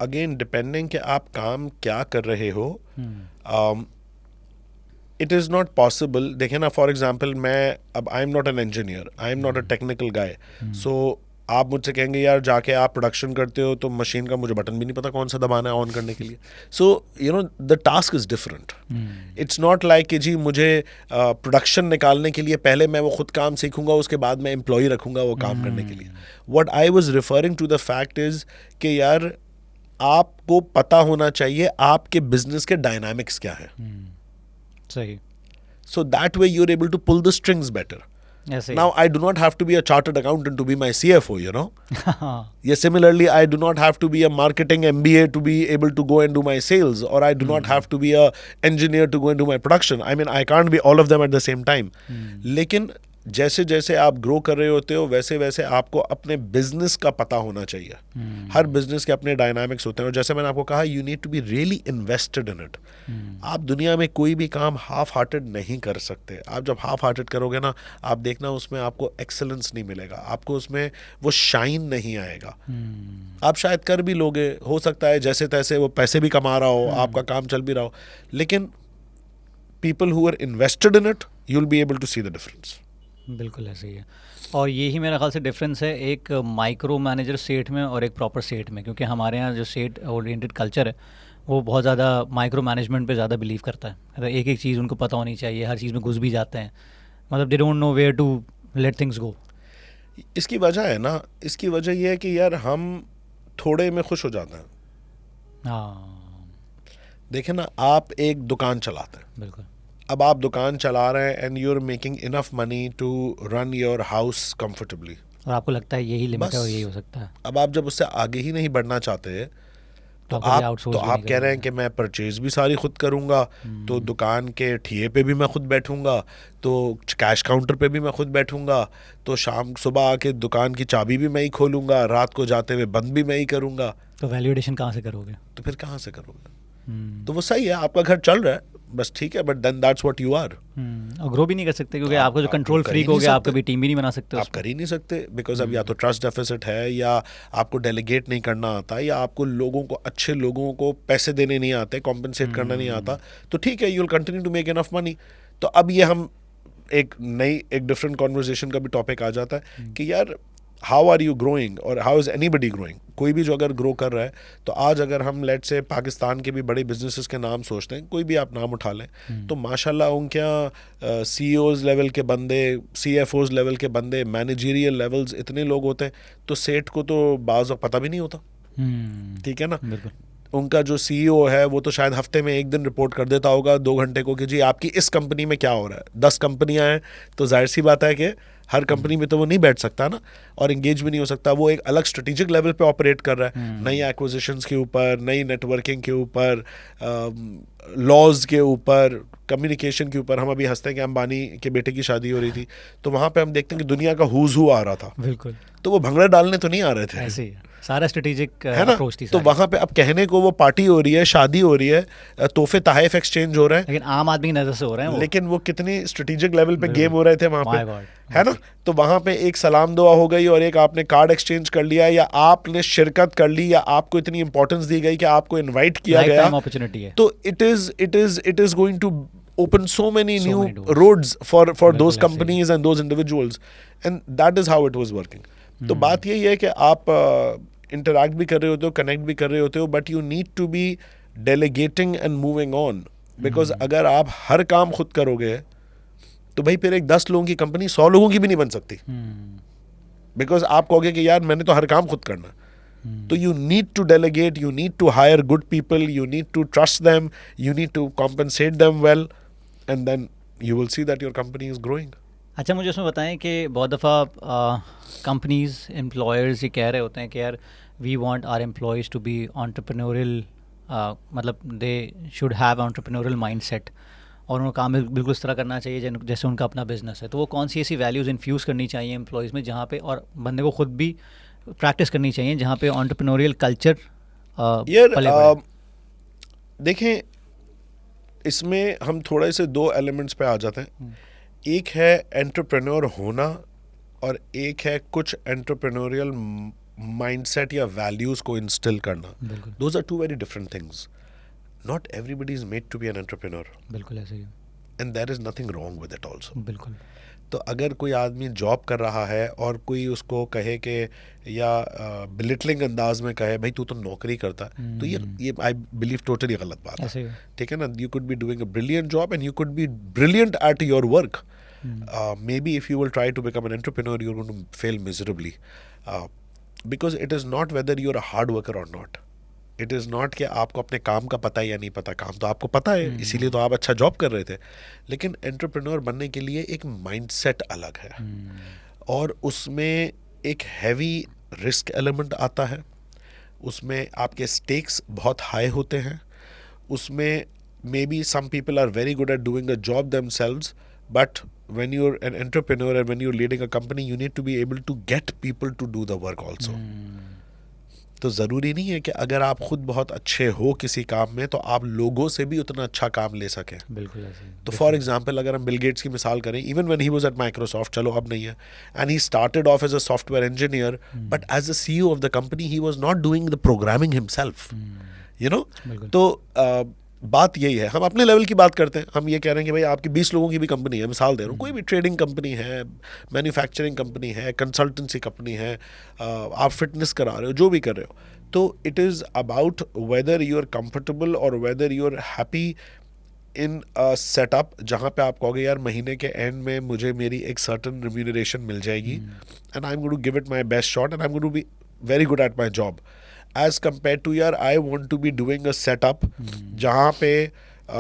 Speaker 1: अगेन डिपेंडिंग कि आप काम क्या कर रहे हो, इट इज़ नॉट पॉसिबल. देखें ना, फॉर एग्जाम्पल मैं अब I am not an engineer, I am not a technical guy. So आप मुझसे कहेंगे यार जाके आप प्रोडक्शन करते हो तो मशीन का मुझे बटन भी नहीं पता कौन सा दबाना है ऑन करने के लिए. So you know the task is different. It's not like कि जी मुझे प्रोडक्शन निकालने के लिए पहले मैं वो खुद काम सीखूंगा, उसके बाद मैं एम्प्लॉय रखूंगा वो काम करने के लिए. What I was referring to the fact is कि यार आपको पता होना चाहिए आपके बिजनेस के डायनामिक्स क्या है.
Speaker 2: सही.
Speaker 1: So that way you're able to pull the strings better.
Speaker 2: Yes,
Speaker 1: now I do not have to be a chartered accountant to be my CFO, you know. Yeah, similarly I do not have to be a marketing MBA to be able to go and do my sales, or I do not have to be a engineer to go and do my production. I mean I can't be all of them at the same time. लेकिन जैसे जैसे आप grow कर रहे होते हो वैसे वैसे आपको अपने बिजनेस का पता होना चाहिए. हर बिजनेस के अपने डायनामिक्स होते हैं, और जैसे मैंने आपको कहा you need to be really invested in it. आप दुनिया में कोई भी काम हाफ हार्टेड नहीं कर सकते. आप जब हाफ हार्टेड करोगे ना, आप देखना उसमें आपको एक्सेलेंस नहीं मिलेगा, आपको उसमें वो शाइन नहीं आएगा. आप शायद कर भी लोगे, हो सकता है जैसे तैसे वो पैसे भी कमा रहा हो, आपका काम चल भी रहा हो, लेकिन people who are invested in it you will be able to see the difference.
Speaker 2: बिल्कुल ऐसे ही है. और यही मेरा ख्याल से डिफरेंस है एक माइक्रो मैनेजर सेट में और एक प्रॉपर सेट में, क्योंकि हमारे यहाँ जो सेट ओरिएंटेड कल्चर है वो बहुत ज़्यादा माइक्रो मैनेजमेंट पे ज़्यादा बिलीव करता है. मतलब एक एक चीज़ उनको पता होनी चाहिए, हर चीज़ में घुस भी जाते हैं. मतलब they don't know where to let things go.
Speaker 1: इसकी वजह है ना, इसकी वजह यह है कि यार हम थोड़े में खुश हो जाते हैं.
Speaker 2: हाँ
Speaker 1: देखें ना, आप एक दुकान चलाते हैं,
Speaker 2: बिल्कुल.
Speaker 1: अब आप दुकान चला रहे हैं and you are making enough money to run your house comfortably,
Speaker 2: और आपको लगता है यही लिमिट है और यही हो सकता है.
Speaker 1: अब आप जब उससे आगे ही नहीं बढ़ना चाहते तो आप कह रहे हैं कि मैं परचेज भी सारी खुद करूंगा, तो दुकान के ठिए पे भी मैं खुद बैठूंगा, तो कैश काउंटर पे भी मैं खुद बैठूंगा, तो शाम सुबह आके दुकान की चाबी भी मैं ही खोलूंगा, रात को जाते हुए बंद भी मैं ही करूंगा.
Speaker 2: तो वैल्यूएशन कहाँ से करोगे?
Speaker 1: तो फिर कहाँ से करोगे? तो वो सही है, आपका घर चल रहा है बस, ठीक है, but then that's what you are.
Speaker 2: और ग्रो भी नहीं कर सकते क्योंकि आपको जो कंट्रोल फ्रीक हो गया, आप कभी टीम भी नहीं बना सकते.
Speaker 1: आप कर ही नहीं सकते बिकॉज अब या तो ट्रस्ट डेफिसिट है, या आपको डेलीगेट नहीं करना आता, या आपको लोगों को, अच्छे लोगों को पैसे देने नहीं आते, कॉम्पनसेट करना नहीं आता. तो ठीक है, you will continue to make enough money. तो अब ये हम एक डिफरेंट कॉन्वर्जेशन का भी टॉपिक आ जाता है कि यार हाउ आर यू ग्रोइंग और हाउ इज़ एनीबडी ग्रोइंग. कोई भी जो अगर ग्रो कर रहा है, तो आज अगर हम लेट से पाकिस्तान के भी बड़े बिजनेसेस के नाम सोचते हैं, कोई भी आप नाम उठा लें, तो माशाल्लाह उनके यहाँ CEOs लेवल के बंदे, CFOs लेवल के बंदे, मैनेजरियल लेवल्स इतने लोग होते हैं, तो सेठ को तो बाज़ पता भी नहीं होता. ठीक है ना. उनका जो CEO है वो तो शायद हफ्ते में एक दिन रिपोर्ट कर देता होगा 2 घंटे को कि जी आपकी इस कंपनी में क्या हो रहा है. 10 कंपनियां हैं, तो जाहिर सी बात है कि हर कंपनी में तो वो नहीं बैठ सकता ना, और एंगेज भी नहीं हो सकता। वो एक अलग स्ट्रेटेजिक लेवल पे ऑपरेट कर रहा है, नई एक्विजिशंस के ऊपर, नई नेटवर्किंग के ऊपर, लॉज के ऊपर, कम्युनिकेशन के ऊपर। हम अभी हंसते हैं कि अंबानी के बेटे की शादी हो रही थी, तो वहाँ पे हम देखते हैं कि दुनिया का हुज हू आ रहा था,
Speaker 2: बिल्कुल
Speaker 1: तो वो भंगड़ा डालने तो नहीं आ रहे थे,
Speaker 2: ऐसे ही है। सारा स्ट्रेटेजिक
Speaker 1: है ना।
Speaker 2: अप्रोच थी
Speaker 1: तो
Speaker 2: सारी।
Speaker 1: वहाँ पे अब कहने को वो पार्टी हो रही है, शादी हो रही है, तोहफे तहफ एक्सचेंज हो रहे हैं,
Speaker 2: लेकिन आम आदमी की नज़र से हो रहे हैं वो।
Speaker 1: लेकिन वो कितनी स्ट्रेटेजिक लेवल पे
Speaker 2: बिल्कुल।
Speaker 1: गेम हो रहे थे वहाँ
Speaker 2: My
Speaker 1: पे,
Speaker 2: God,
Speaker 1: है ना। तो वहाँ पे एक सलाम दुआ हो गई, और एक आपने कार्ड एक्सचेंज कर लिया, या आपने शिरकत कर ली, या आपको इतनी इंपॉर्टेंस दी गई कि आपको इनवाइट किया
Speaker 2: लाइफ
Speaker 1: गया,
Speaker 2: टाइम अपॉर्चुनिटी है।
Speaker 1: तो it is going to open so many
Speaker 2: So
Speaker 1: new
Speaker 2: many doors.
Speaker 1: roads for
Speaker 2: बिल्कुल
Speaker 1: those
Speaker 2: ऐसे ही।
Speaker 1: companies and those individuals, and that is how it was working. तो बात यही है कि आप इंटरैक्ट भी कर रहे होते हो, कनेक्ट भी कर रहे होते हो, but you need to be delegating and moving on, because अगर आप हर काम खुद करोगे तो भाई फिर एक 10 लोगों की कंपनी 100 लोगों की भी नहीं बन सकती, बिकॉज आप कहोगे कि यार मैंने तो हर काम खुद करना। तो you need to delegate, you need to hire good people, you need to trust them, you need to compensate them well, and then you will see that your company is growing.
Speaker 2: अच्छा, मुझे उसमें बताएं कि बहुत दफ़ा companies employers ये कह रहे होते हैं कि यार we want our employees to be entrepreneurial, मतलब they should have entrepreneurial mindset, और उनको काम बिल्कुल इस तरह करना चाहिए जैसे उनका अपना बिजनेस है। तो वो कौन सी ऐसी वैल्यूज़ इन्फ्यूज़ करनी चाहिए एम्प्लॉयज़ में जहाँ पे, और बंदे को खुद भी प्रैक्टिस करनी चाहिए जहाँ पे एंटरप्रेन्योरियल कल्चर
Speaker 1: यार देखें, इसमें हम थोड़े से 2 एलिमेंट्स पे आ जाते हैं। एक है एंटरप्रेन्योर होना, और एक है कुछ एंटरप्रेन्योरियल माइंडसेट या वैल्यूज को इंस्टिल करना। Those are 2 very different things. Not everybody is made to be an entrepreneur,
Speaker 2: बिल्कुल ऐसे ही,
Speaker 1: and there is nothing wrong with it also.
Speaker 2: बिल्कुल।
Speaker 1: तो अगर कोई आदमी जॉब कर रहा है और कोई उसको कहे कि, या बिलिटलिंग अंदाज में कहे भाई तू तो नौकरी करता है, तो ये आई बिलीव टोटली गलत बात है, ठीक है ना। You could B doing a brilliant job and you could be brilliant at your work. Maybe if you will try to become an entrepreneur, you're going to fail miserably, because it is not whether you're a hard worker or not. It is not कि आपको अपने काम का पता है या नहीं पता. काम तो आपको पता है, इसीलिए तो आप अच्छा जॉब कर रहे थे. लेकिन एंटरप्रेन्योर बनने के लिए एक माइंडसेट अलग है, और उसमें एक हैवी रिस्क एलिमेंट आता है. उसमें आपके स्टेक्स बहुत हाई होते हैं. उसमें maybe some people are very good at doing a job themselves, but when you're an entrepreneur and when you're leading a company, you need to be able to get people to do the work also. तो ज़रूरी नहीं है कि अगर आप खुद बहुत अच्छे हो किसी काम में तो आप लोगों से भी उतना अच्छा काम ले सकें.
Speaker 2: बिल्कुल ऐसे.
Speaker 1: तो फॉर एग्जांपल अगर हम बिल गेट्स की मिसाल करें, even when he was at Microsoft, चलो अब नहीं है, and he started off as a software engineer, but as a CEO of the company he was not doing the programming himself, you know. तो बात यही है. हम अपने लेवल की बात करते हैं. हम ये कह रहे हैं कि भाई आपकी 20 लोगों की भी कंपनी है, मिसाल दे रहा हूँ, कोई भी ट्रेडिंग कंपनी है, मैन्युफैक्चरिंग कंपनी है, कंसल्टेंसी कंपनी है, आप फिटनेस करा रहे हो, जो भी कर रहे हो, तो it is about whether you are comfortable और whether you are happy in a setup जहाँ पे आप कहोगे यार महीने के एंड में मुझे मेरी एक सर्टन रिम्यूनरेशन मिल जाएगी, and I am going to give it my best shot and I am going to be very good at my job, as compare to यार I want to be doing a setup जहाँ पे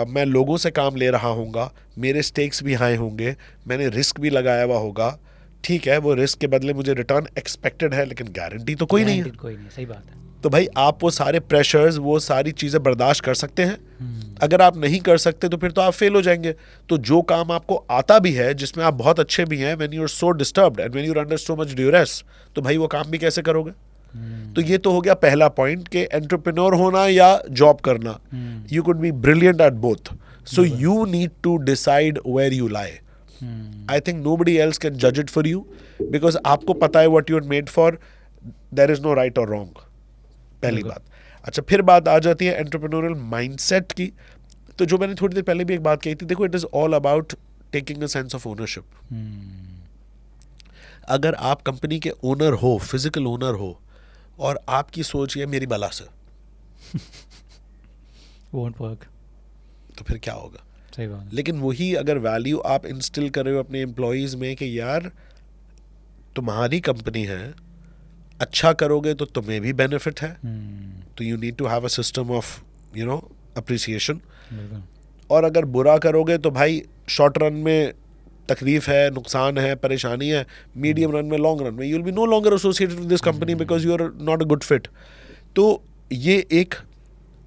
Speaker 1: मैं लोगों से काम ले रहा हूँगा, मेरे स्टेक्स भी हाई होंगे, मैंने रिस्क भी लगाया हुआ होगा. ठीक है, वो रिस्क के बदले मुझे रिटर्न एक्सपेक्टेड है, लेकिन गारंटी तो कोई नहीं है.
Speaker 2: कोई नहीं, सही बात है.
Speaker 1: तो भाई आप वो सारे प्रेशर्स, वो सारी चीज़ें बर्दाश्त कर सकते हैं. अगर आप नहीं कर सकते तो फिर तो आप फेल हो जाएंगे. तो जो काम आपको आता भी है, जिसमें आप बहुत अच्छे भी हैं, when you are so disturbed and when you are under so much duress, तो भाई वो काम भी कैसे करोगे. तो ये तो हो गया पहला पॉइंट कि एंटरप्रेन्योर होना या जॉब करना. You could be brilliant at both, so you need to decide where you lie. I think nobody else can जज इट फॉर यू, बिकॉज आपको पता है what you are made for. There is no right or wrong, पहली बात. अच्छा, फिर बात आ जाती है एंटरप्रेन्योरियल माइंडसेट की. तो जो मैंने थोड़ी देर पहले भी एक बात कही थी, देखो it is all about taking a sense of ownership. अगर आप कंपनी के ओनर हो, फिजिकल ओनर हो, और आपकी सोच ये मेरी बला से
Speaker 2: won't work,
Speaker 1: तो फिर क्या होगा.
Speaker 2: सही बात है.
Speaker 1: लेकिन वही अगर वैल्यू आप इंस्टिल कर रहे हो अपने एम्प्लॉयज़ में कि यार तुम्हारी कंपनी है, अच्छा करोगे तो तुम्हें भी बेनिफिट है, तो you need to have a system of you know appreciation. और अगर बुरा करोगे तो भाई शॉर्ट रन में तकलीफ है, नुकसान है, परेशानी है, मीडियम रन में, लॉन्ग रन में you will be no longer associated with this company because you are not a good fit. तो ये एक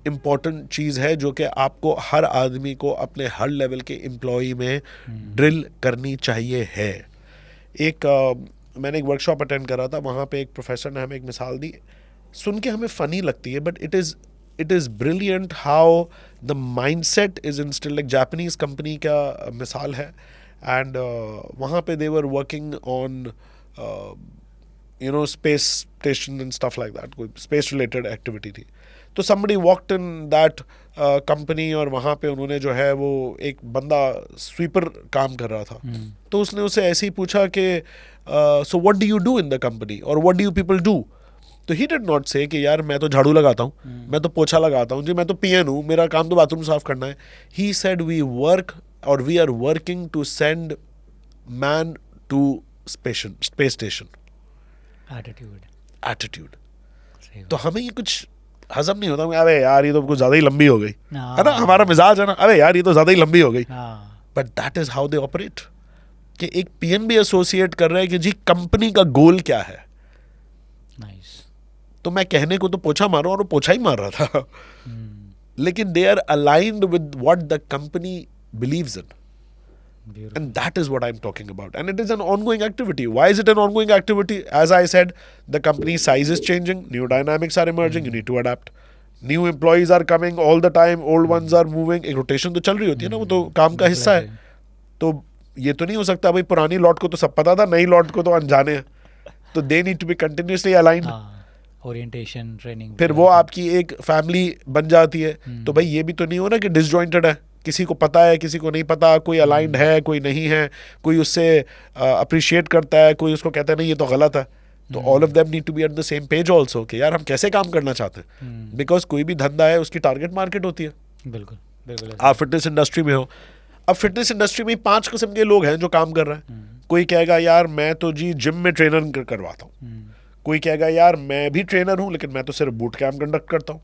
Speaker 1: इम्पॉर्टेंट चीज़ है जो कि आपको हर आदमी को अपने हर लेवल के एम्प्लॉई में ड्रिल करनी चाहिए है. मैंने एक वर्कशॉप अटेंड करा था, वहाँ पे एक प्रोफेसर ने हमें एक मिसाल दी, सुन के हमें फ़नी लगती है but it is brilliant how the mindset is instilled. एक जापानीज़ कंपनी का मिसाल है एंड वहाँ पे they were working on space station and stuff like that, कोई स्पेस रिलेटेड एक्टिविटी थी. तो somebody walked in that company और वहाँ पे उन्होंने जो है वो एक बंदा स्वीपर काम कर रहा था. तो उसने उसे ऐसे ही पूछा कि so what do you do in the company और what do you people do. तो ही डिड नॉट से कि यार मैं तो झाड़ू लगाता हूँ, मैं तो पोछा लगाता हूँ जी, मैं तो पीएन हूँ, मेरा काम तो बाथरूम साफ करना है. ही सेड वी वर्क और we are working to send man to space station. Attitude. तो हमें ये कुछ हजम नहीं होता. अबे यार ये तो कुछ ज़्यादा ही लंबी हो गई, है ना, हमारा मिजाज है ना, अबे यार ये तो ज़्यादा ही लंबी हो गई. But that is how they operate. कि एक पीएन भी एसोसिएट कर रहा है कि जी कंपनी का गोल क्या है.
Speaker 2: नाइस.
Speaker 1: तो मैं कहने को तो पोछा मारो और वो पोछा ही मार रहा था, लेकिन they are aligned with what the company believes in.
Speaker 2: Beautiful.
Speaker 1: And that is what I'm talking about. And it is an ongoing activity. Why is it an ongoing activity? As I said, the company's size is changing, new dynamics are emerging, you need to adapt. New employees are coming all the time, old ones are moving. एक rotation तो चल रही होती है ना, वो तो काम का हिस्सा है. तो ये तो नहीं हो सकता भाई पुरानी लॉट को तो सब पता था, नई लॉट को तो अनजाने हैं. तो they need to be continuously aligned.
Speaker 2: Orientation training.
Speaker 1: फिर वो आपकी एक फैमिली बन जाती है. तो भाई ये भी तो नहीं हो ना कि डिसजॉइंटेड है, किसी को पता है किसी को नहीं पता, कोई अलाइंड है कोई नहीं है, कोई उससे अप्रिशिएट करता है, कोई उसको कहता है नहीं ये तो गलत है. तो all of them need to be at the same page also कि यार हम कैसे काम करना चाहते हैं. बिकॉज कोई भी धंधा है उसकी टारगेट मार्केट होती है.
Speaker 2: बिल्कुल बिल्कुल.
Speaker 1: आप फिटनेस इंडस्ट्री में हो, अब फिटनेस इंडस्ट्री में 5 किस्म के लोग हैं जो काम कर रहे हैं. कोई कहेगा यार मैं तो जी जिम में ट्रेनर करवाता हूँ. कोई कहेगा यार मैं भी ट्रेनर हूँ लेकिन मैं तो सिर्फ बूट कैंप कंडक्ट करता हूँ.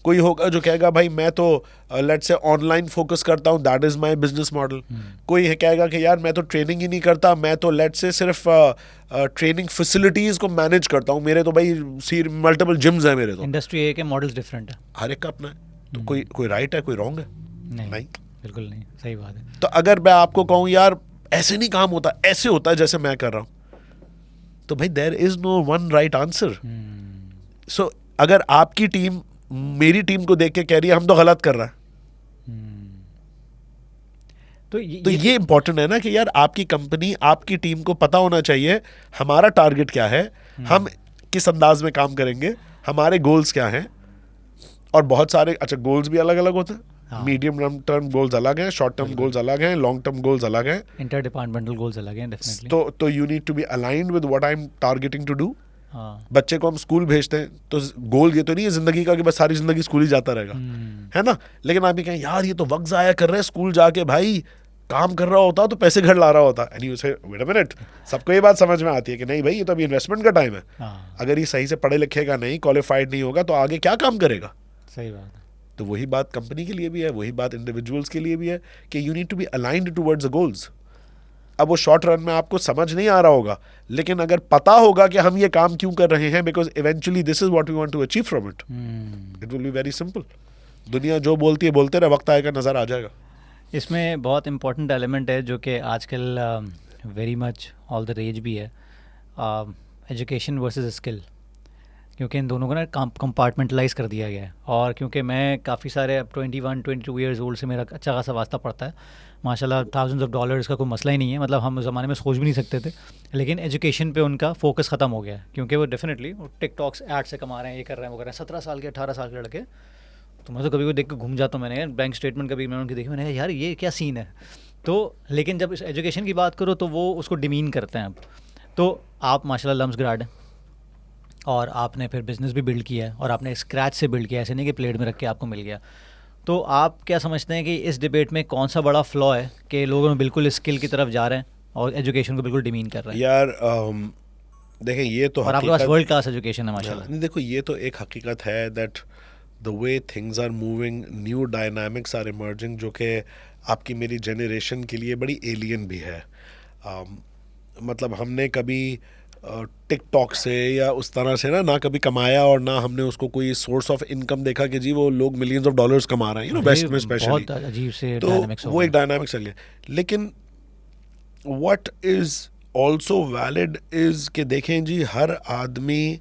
Speaker 1: कोई होगा जो कहेगा भाई मैं तो लेट्स से ऑनलाइन फोकस करता हूँ, that is my business model. कोई कहेगा कि यार मैं तो ट्रेनिंग ही नहीं करता, मैं तो लेट्स से सिर्फ ट्रेनिंग फैसिलिटीज़ को मैनेज करता हूँ, मेरे तो भाई मल्टीपल जिम्स हैं मेरे. तो
Speaker 2: इंडस्ट्री है कि मॉडल्स डिफरेंट है,
Speaker 1: हर एक का अपना है. तो कोई राइट है कोई रॉन्ग है?
Speaker 2: नहीं बिल्कुल नहीं, सही बात है.
Speaker 1: तो अगर मैं आपको कहूँ यार ऐसे नहीं काम होता, ऐसे होता है जैसे मैं कर रहा हूँ, तो भाई there is no one right answer. So अगर आपकी टीम मेरी टीम को देख के कह रही है हम तो गलत कर रहा है, तो ये इंपॉर्टेंट है ना कि यार आपकी कंपनी आपकी टीम को पता होना चाहिए हमारा टारगेट क्या है, हम किस अंदाज में काम करेंगे, हमारे गोल्स क्या हैं. और बहुत सारे अच्छा गोल्स भी अलग अलग होते हैं. मीडियम टर्म गोल्स अलग हैं, शॉर्ट टर्म गोल्स अलग हैं, लॉन्ग टर्म गोल्स अलग हैं,
Speaker 2: इंटर डिपार्टमेंटल गोल्स अलग हैं डेफिनेटली.
Speaker 1: तो you need to be aligned with what I am targeting to do. बच्चे को हम स्कूल भेजते हैं तो गोल ये तो नहीं है जिंदगी का कि बस सारी जिंदगी स्कूल ही जाता रहेगा, है ना. लेकिन आप भी कहें यार ये तो वक्त ज़ाया कर रहे हैं स्कूल जाके, भाई काम कर रहा होता तो पैसे घर ला रहा होता. एंड यू से वेट अ मिनट, सबको ये बात समझ में आती है कि नहीं भाई ये तो अभी इन्वेस्टमेंट का टाइम है. अगर ये सही से पढ़े लिखेगा नहीं, क्वालिफाइड नहीं होगा तो आगे क्या काम करेगा.
Speaker 2: सही बात है.
Speaker 1: तो वही बात कंपनी के लिए भी है, वही बात इंडिविजुअल्स के लिए भी है कि you need to be aligned towards the goals. अब वो शॉर्ट रन में आपको समझ नहीं आ रहा होगा, लेकिन अगर पता होगा कि हम ये काम क्यों कर रहे हैं, because eventually this is what we want to achieve from it, it will be very simple. दुनिया जो बोलती है बोलते रहे, वक्त आएगा नज़र आ जाएगा.
Speaker 2: इसमें बहुत इंपॉर्टेंट एलिमेंट है जो कि आजकल very much all the rage भी है, एजुकेशन वर्सेस स्किल. क्योंकि इन दोनों को ना कंपार्टमेंटलाइज कर दिया गया है. और क्योंकि मैं काफ़ी सारे 21-22 ईयर्स ओल्ड से मेरा अच्छा खासा वास्ता पड़ता है माशाल्लाह, थाउजेंड्स ऑफ डॉलर्स का कोई मसला ही नहीं है. मतलब हम उस ज़माने में सोच भी नहीं सकते थे, लेकिन एजुकेशन पे उनका फोकस ख़त्म हो गया है. क्योंकि वो डेफिनेटली वो टिकटॉक्स ऐड से कमा रहे हैं, ये कर रहे हैं वो कर रहे हैं. 17 साल के 18 साल के लड़के, तो मैं तो कभी को देख के घूम जाता हूँ. मैंने बैंक स्टेटमेंट कभी मैं उनकी देखी, मैंने कहा यार ये क्या सीन है. तो लेकिन जब इस एजुकेशन की बात करो तो वो उसको डिमीन करते हैं. अब तो आप माशाल्लाह लम्स ग्राड हैं और आपने फिर बिज़नेस भी बिल्ड किया है और आपने स्क्रैच से बिल्ड किया, ऐसे नहीं कि प्लेट में रख के आपको मिल गया. तो आप क्या समझते हैं कि इस डिबेट में कौन सा बड़ा फ्लॉ है कि लोगों में बिल्कुल स्किल की तरफ जा रहे हैं और एजुकेशन को बिल्कुल डिमीन कर रहे हैं?
Speaker 1: यार देखें ये तो
Speaker 2: और आपके पास वर्ल्ड क्लास एजुकेशन है माशाल्लाह.
Speaker 1: नहीं देखो ये तो एक हकीकत है that the way things are moving, new dynamics are emerging, जो कि आपकी मेरी जनरेशन के लिए बड़ी एलियन भी है। मतलब हमने कभी टिकटॉक से या उस तरह से ना कभी कमाया, और ना हमने उसको कोई सोर्स ऑफ इनकम देखा कि जी वो लोग मिलियंस ऑफ डॉलर्स कमा रहे हैं, वेस्ट में स्पेशली।
Speaker 2: बहुत अजीब से
Speaker 1: तो
Speaker 2: डायनामिक्स हो
Speaker 1: वो एक
Speaker 2: गया।
Speaker 1: डायनामिक्स चल गया। लेकिन what is also valid is कि देखें जी, हर आदमी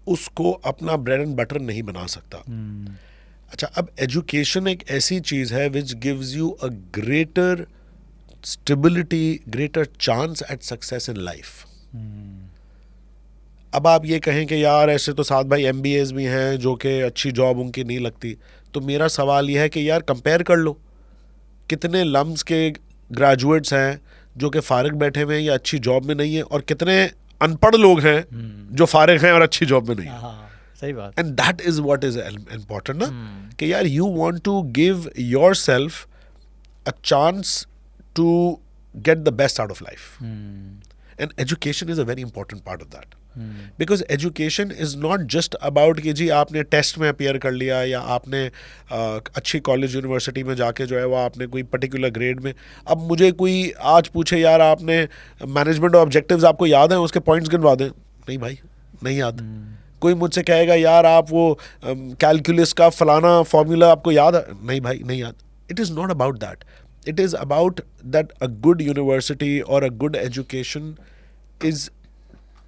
Speaker 1: उसको अपना ब्रेड एंड बटर नहीं बना सकता। अच्छा, अब एजुकेशन एक ऐसी चीज है which gives you a greater stability, greater chance at success in life. अब आप ये कहें कि यार ऐसे तो साथ भाई MBAs भी हैं जो कि अच्छी जॉब उनकी नहीं लगती, तो मेरा सवाल यह है कि यार कंपेयर कर लो, कितने लम्स के ग्रेजुएट्स हैं जो कि फारिग बैठे हुए हैं या अच्छी जॉब में नहीं है, और कितने अनपढ़ लोग हैं जो फारिग हैं और अच्छी जॉब में नहीं है।
Speaker 2: हाँ, सही बात।
Speaker 1: And that is what is important ना, कि यार you want to give yourself a chance to get the best out of life, and education is a very important part of that. Because education is not just about कि जी आपने test में appear कर लिया, या आपने अच्छी college university में जाके जो है वो आपने कोई पर्टिकुलर ग्रेड में। अब मुझे कोई आज पूछे यार आपने मैनेजमेंट ऑब्जेक्टिव्स आपको याद हैं, उसके पॉइंट्स गिनवा दें, नहीं भाई नहीं याद। कोई मुझसे कहेगा यार आप वो कैलकुलस का फलाना फॉर्मूला आपको याद है, नहीं भाई नहीं याद। It is not about that, it is about that a good university और a good education is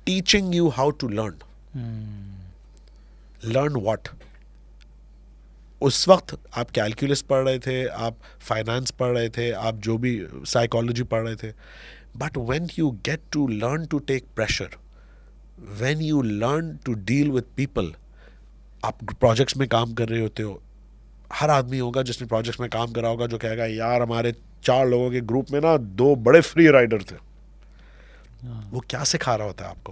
Speaker 1: teaching you how to learn. Learn what? उस वक्त आप कैलकुलस पढ़ रहे थे, आप फाइनेंस पढ़ रहे थे, आप जो भी साइकोलॉजी पढ़ रहे थे, but when you get to learn to take pressure, when you learn to deal with people, आप प्रोजेक्ट्स में काम कर रहे होते हो, हर आदमी होगा जिसने प्रोजेक्ट्स में काम करा होगा जो कहेगा यार हमारे 4 लोगों के ग्रुप में ना 2 बड़े फ्री राइडर थे। वो क्या सिखा रहा होता है आपको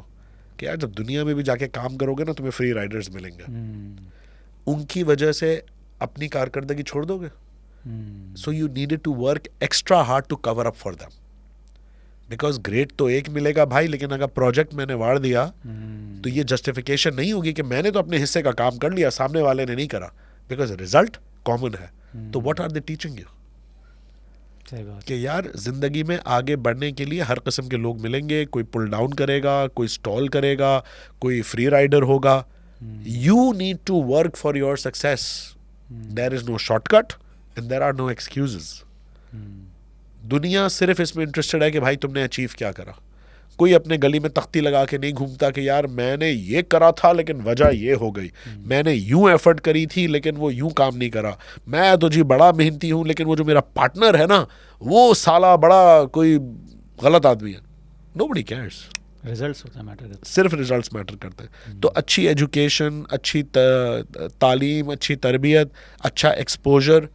Speaker 1: कि यार जब दुनिया में भी जाके काम करोगे ना तुम्हें फ्री राइडर्स मिलेंगे, उनकी वजह से अपनी कारकर्दगी छोड़ दोगे। So you needed to work extra hard to cover up for them, because grade तो एक मिलेगा भाई, लेकिन अगर प्रोजेक्ट मैंने वाड़ दिया तो ये जस्टिफिकेशन नहीं होगी कि मैंने तो अपने हिस्से का काम कर लिया, सामने वाले ने नहीं करा, बिकॉज रिजल्ट कॉमन है। तो what are they teaching you कि यार जिंदगी में आगे बढ़ने के लिए हर किस्म के लोग मिलेंगे, कोई पुल डाउन करेगा, कोई स्टॉल करेगा, कोई फ्री राइडर होगा। You need to work for your success, there is no shortcut and there are no excuses. दुनिया सिर्फ इसमें इंटरेस्टेड है कि भाई तुमने अचीव क्या करा। कोई अपने गली में तख्ती लगा के नहीं घूमता कि यार मैंने ये करा था लेकिन वजह ये हो गई, मैंने यूं एफर्ट करी थी लेकिन वो यूं काम नहीं करा, मैं तो जी बड़ा मेहनती हूं लेकिन वो जो मेरा पार्टनर है ना वो साला बड़ा कोई गलत आदमी है। नोबडी केयर्स,
Speaker 2: रिजल्ट्स होता मैटर करते,
Speaker 1: सिर्फ रिजल्ट्स मैटर करते हैं। तो अच्छी एजुकेशन, अच्छी तालीम, अच्छी तरबियत, अच्छा एक्सपोजर,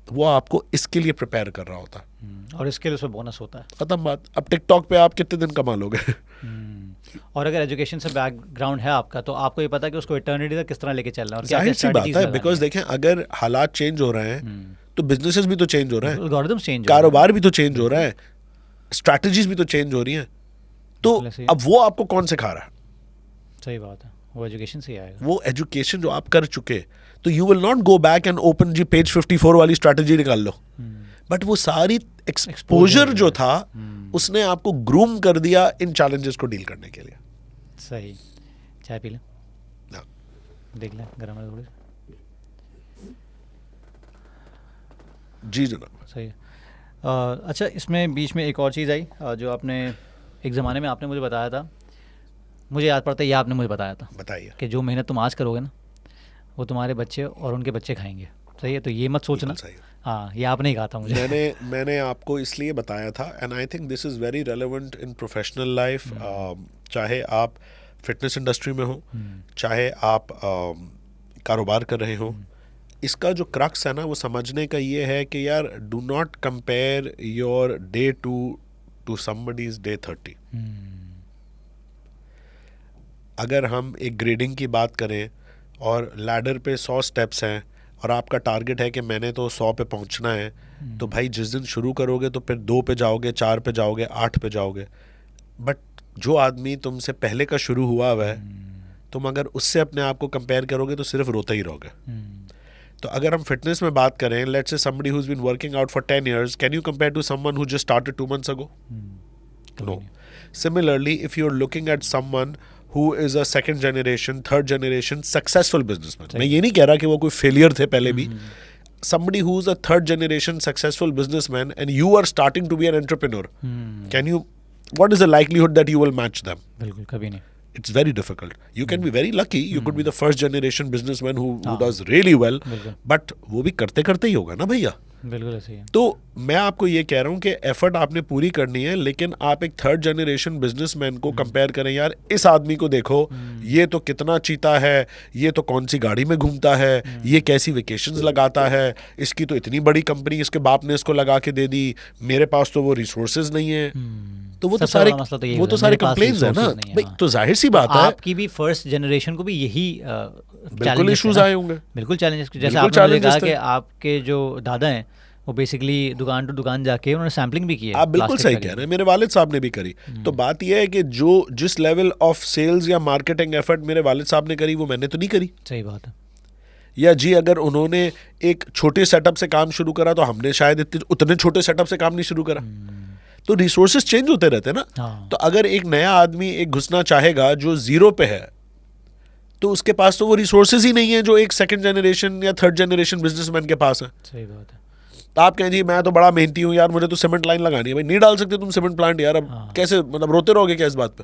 Speaker 1: वो आपको इसके लिए प्रिपेयर कर रहा होता है,
Speaker 2: और इसके लिए उसमें बोनस होता है।
Speaker 1: खत्म बात। अब टिकटॉक पे आप कितने दिन कमा लोगे?
Speaker 2: और अगर एजुकेशन से बैकग्राउंड है आपका तो आपको ये पता है कि उसको इटर्निटी तक किस तरह लेके चलना है और
Speaker 1: जाहिर सी बात है, बिकॉज देखें अगर हालात चेंज हो रहे हैं तो बिजनेसेस भी तो चेंज हो रहे हैं,
Speaker 2: एल्गोरिथम्स चेंज,
Speaker 1: कारोबार भी तो चेंज हो रहा है, स्ट्रैटेजीज भी तो चेंज हो रही हैं। तो अब वो आपको कौन सिखा रहा है?
Speaker 2: सही बात है, वो एजुकेशन से ही आएगा।
Speaker 1: वो एजुकेशन जो आप कर चुके, तो you will not go back and open जी पेज 54 वाली स्ट्रैटेजी निकाल लो, बट वो सारी एक्सपोजर जो था उसने आपको ग्रूम कर दिया इन चैलेंजेस को डील करने के लिए।
Speaker 2: सही। चाय पी ले, देख ले गरम है थोड़ी।
Speaker 1: जी जनाब।
Speaker 2: सही है। अच्छा, इसमें बीच में एक और चीज़ आई जो आपने एक ज़माने में आपने मुझे बताया था, मुझे याद पड़ता है ये आपने मुझे बताया था,
Speaker 1: बताइए,
Speaker 2: कि जो मेहनत तुम आज करोगे ना वो तुम्हारे बच्चे और उनके बच्चे खाएंगे। सही है, तो ये मत सोचना। हाँ, ये आपने ही कहा था मुझे।
Speaker 1: मैंने आपको इसलिए बताया था, and I think this is very relevant in professional life. चाहे आप फिटनेस इंडस्ट्री में हो, चाहे आप कारोबार कर रहे हो, इसका जो क्रक्स है ना वो समझने का ये है कि यार do not compare your day to somebody's day 30। अगर हम एक ग्रेडिंग की बात करें और लैडर पे 100 स्टेप्स हैं और आपका टारगेट है कि मैंने तो 100 पे पहुंचना है, तो भाई जिस दिन शुरू करोगे तो फिर 2 पे जाओगे, 4 पे जाओगे, 8 पे जाओगे, बट जो आदमी तुमसे पहले का शुरू हुआ हुआ है, तुम अगर उससे अपने आप को कंपेयर करोगे तो सिर्फ रोते ही रहोगे। तो अगर हम फिटनेस में बात करें, let's say somebody who has been working out for 10 years, can you compare to someone who just started 2 months ago? No. Similarly, if you're looking at someone who is a second generation, third generation successful businessman, मैं ये नहीं कह रहा कि वो कोई failure थे पहले भी. Somebody who's a third generation successful businessman and you are starting to be an entrepreneur, what is the likelihood that you will match them?
Speaker 2: बिल्कुल कभी नहीं.
Speaker 1: It's very difficult. You can be very lucky. You could be the first generation businessman who does really well. But वो भी करते करते ही होगा ना भैया.
Speaker 2: बिल्कुल ऐसे ही है.
Speaker 1: तो मैं आपको ये कह रहा हूँ कि एफर्ट आपने पूरी करनी है, लेकिन आप एक थर्ड जनरेशन बिजनेसमैन को कंपेयर करें, यार इस आदमी को देखो, ये तो कितना चीता है, ये तो कौन सी गाड़ी में घूमता है, ये कैसी वेकेशंस लगाता है, इसकी तो इतनी बड़ी कंपनी इसके बाप ने इसको लगा के दे दी, मेरे पास तो वो रिसोर्सेज नहीं है. तो वो तो सारे कंप्लेंट्स है ना भाई. तो जाहिर सी बात है
Speaker 2: आपकी भी फर्स्ट जनरेशन को भी यही
Speaker 1: बिल्कुल इश्यूज आए होंगे,
Speaker 2: बिल्कुल चैलेंजेस. जैसे आपने कहा कि आपके जो दादा हैं वो बेसिकली दुकान टू दुकान जाके उन्होंने सैम्पलिंग भी की है.
Speaker 1: आप बिल्कुल सही कह रहे हैं, मेरे वालिद साहब ने भी करी. तो बात यह है कि जिस लेवल ऑफ सेल्स या मार्केटिंग एफर्ट मेरे वालिद साहब ने करी वो मैंने तो नहीं करी.
Speaker 2: सही बात है.
Speaker 1: या जी अगर उन्होंने एक छोटे सेटअप से काम शुरू करा तो हमने शायद उतने छोटे सेटअप से काम नहीं शुरू करा. तो रिसोर्सेज चेंज होते रहते हैं ना. तो अगर एक नया आदमी एक घुसना चाहेगा जो जीरो पे है, तो उसके पास तो वो रिसोर्सेज ही नहीं है जो एक सेकंड जनरेशन या थर्ड जनरेशन बिजनेसमैन के पास है.
Speaker 2: सही बात है.
Speaker 1: तो आप कहें जी मैं तो बड़ा मेहनती हूँ यार, मुझे तो सीमेंट लाइन लगानी है. भाई नहीं डाल सकते तुम सीमेंट प्लांट यार, अब कैसे, मतलब रोते रहोगे क्या इस बात पे?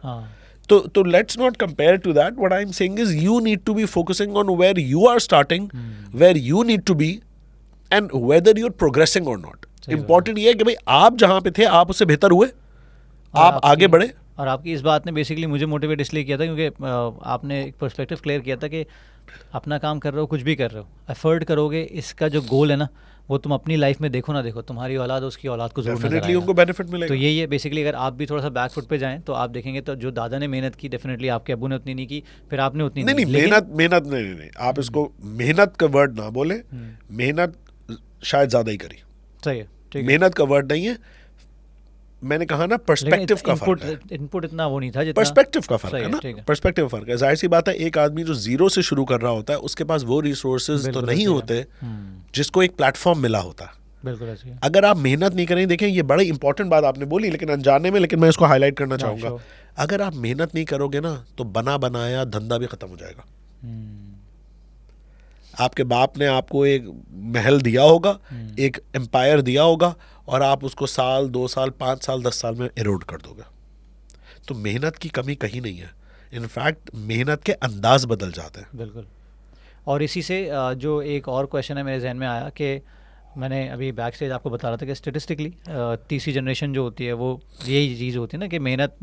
Speaker 1: तो let's not compare to that. What I am saying is you need to be focusing on where you are starting, where you need to be, and whether you are progressing or not. Important ये है कि भाई आप जहां पे थे आप उससे बेहतर हुए, आप आगे बढ़े.
Speaker 2: और आपकी इस बात ने बेसिकली मुझे मोटिवेट इसलिए किया था क्योंकि आपने एक पर्सपेक्टिव क्लियर किया था कि अपना काम कर रहे हो, कुछ भी कर रहे हो, एफर्ट करोगे, इसका जो गोल है ना वो तुम अपनी लाइफ में देखो ना देखो, तुम्हारी औलाद उसकी औलाद को जरूर
Speaker 1: डेफिनेटली उनको बेनिफिट मिलेगा.
Speaker 2: तो यही है बेसिकली. अगर आप भी थोड़ा सा बैक फुट पे जाएं तो आप देखेंगे तो जो दादा ने मेहनत की, डेफिनेटली आपके अबू ने उतनी नहीं की, फिर आपने उतनी
Speaker 1: नहीं. मेहनत नहीं, आप इसको मेहनत का वर्ड ना बोले. मेहनत शायद ज्यादा ही करी.
Speaker 2: सही है,
Speaker 1: मेहनत का वर्ड नहीं है. मैंने कहा ना पर्सपेक्टिव का फर्क है.
Speaker 2: इनपुट इतना वो नहीं था जितना
Speaker 1: पर्सपेक्टिव का फर्क है ना. पर्सपेक्टिव फर्क है. जाहिर सी बात है एक आदमी जो जीरो से शुरू कर रहा होता है उसके पास वो रिसोर्सेज तो नहीं होते जिसको एक प्लेटफॉर्म मिला होता है.
Speaker 2: बिल्कुल ऐसे है.
Speaker 1: अगर आप मेहनत नहीं करें, देखें ये बड़ी इंपॉर्टेंट बात आपने बोली लेकिन अनजाने में, लेकिन मैं इसको हाईलाइट करना चाहूंगा. अगर आप मेहनत नहीं करोगे ना तो बना बनाया धंधा भी खत्म हो जाएगा. आपके बाप ने आपको एक महल दिया होगा, एक एम्पायर दिया होगा, और आप उसको साल 2 साल 5 साल 10 साल में इरोड कर दोगे. तो मेहनत की कमी कहीं नहीं है. इनफैक्ट मेहनत के अंदाज बदल जाते हैं.
Speaker 2: बिल्कुल. और इसी से जो एक और क्वेश्चन है मेरे जहन में आया कि मैंने अभी बैक स्टेज आपको बता रहा था कि स्टेटिस्टिकली तीसरी जनरेशन जो होती है वो यही चीज़ होती है ना कि मेहनत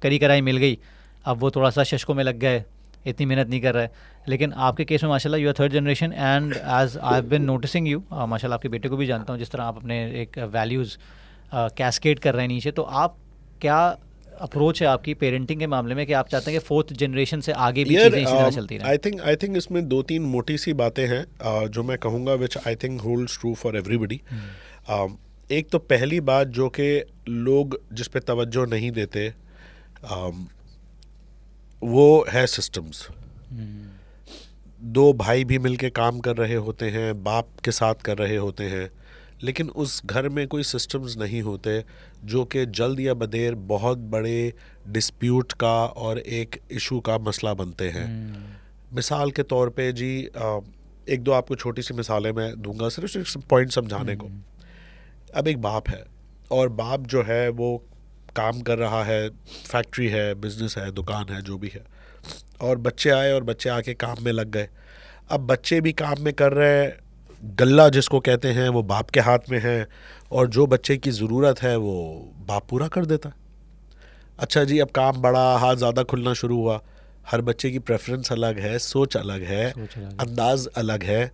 Speaker 2: करी कराई मिल गई, अब वो थोड़ा सा शशकों में लग गए, इतनी मेहनत नहीं कर रहा है. लेकिन आपके केस में माशाल्लाह you are third generation and as I have been noticing you, माशाल्लाह आपके बेटे को भी जानता हूँ, जिस तरह आप अपने एक वैल्यूज़ कैस्केड कर रहे हैं नीचे. तो आप क्या अप्रोच है आपकी पेरेंटिंग के मामले में कि आप चाहते हैं कि फोर्थ जनरेशन से आगे भी चीज़ें इसी तरह चलती रहें?
Speaker 1: आई थिंक इसमें 2-3 मोटी सी बातें हैं जो मैं कहूँगा which I think holds true for everybody. एक तो पहली बात जो कि लोग जिस पे तवज्जो नहीं देते वो है सिस्टम्स. 2 भाई भी मिलके काम कर रहे होते हैं, बाप के साथ कर रहे होते हैं, लेकिन उस घर में कोई सिस्टम्स नहीं होते जो कि जल्द या बदेर बहुत बड़े डिस्प्यूट का और एक इशू का मसला बनते हैं. मिसाल के तौर पे जी 1-2 आपको छोटी सी मिसालें मैं दूंगा सिर्फ पॉइंट समझाने को. अब एक बाप है और बाप जो है वो काम कर रहा है, फैक्ट्री है, बिजनेस है, दुकान है, जो भी है, और बच्चे आए और बच्चे आके काम में लग गए. अब बच्चे भी काम में कर रहे हैं, गल्ला जिसको कहते हैं वो बाप के हाथ में है, और जो बच्चे की ज़रूरत है वो बाप पूरा कर देता है. अच्छा जी, अब काम बढ़ा, हाथ ज़्यादा खुलना शुरू हुआ. हर बच्चे की प्रेफरेंस अलग है, सोच अलग है, अंदाज अलग है.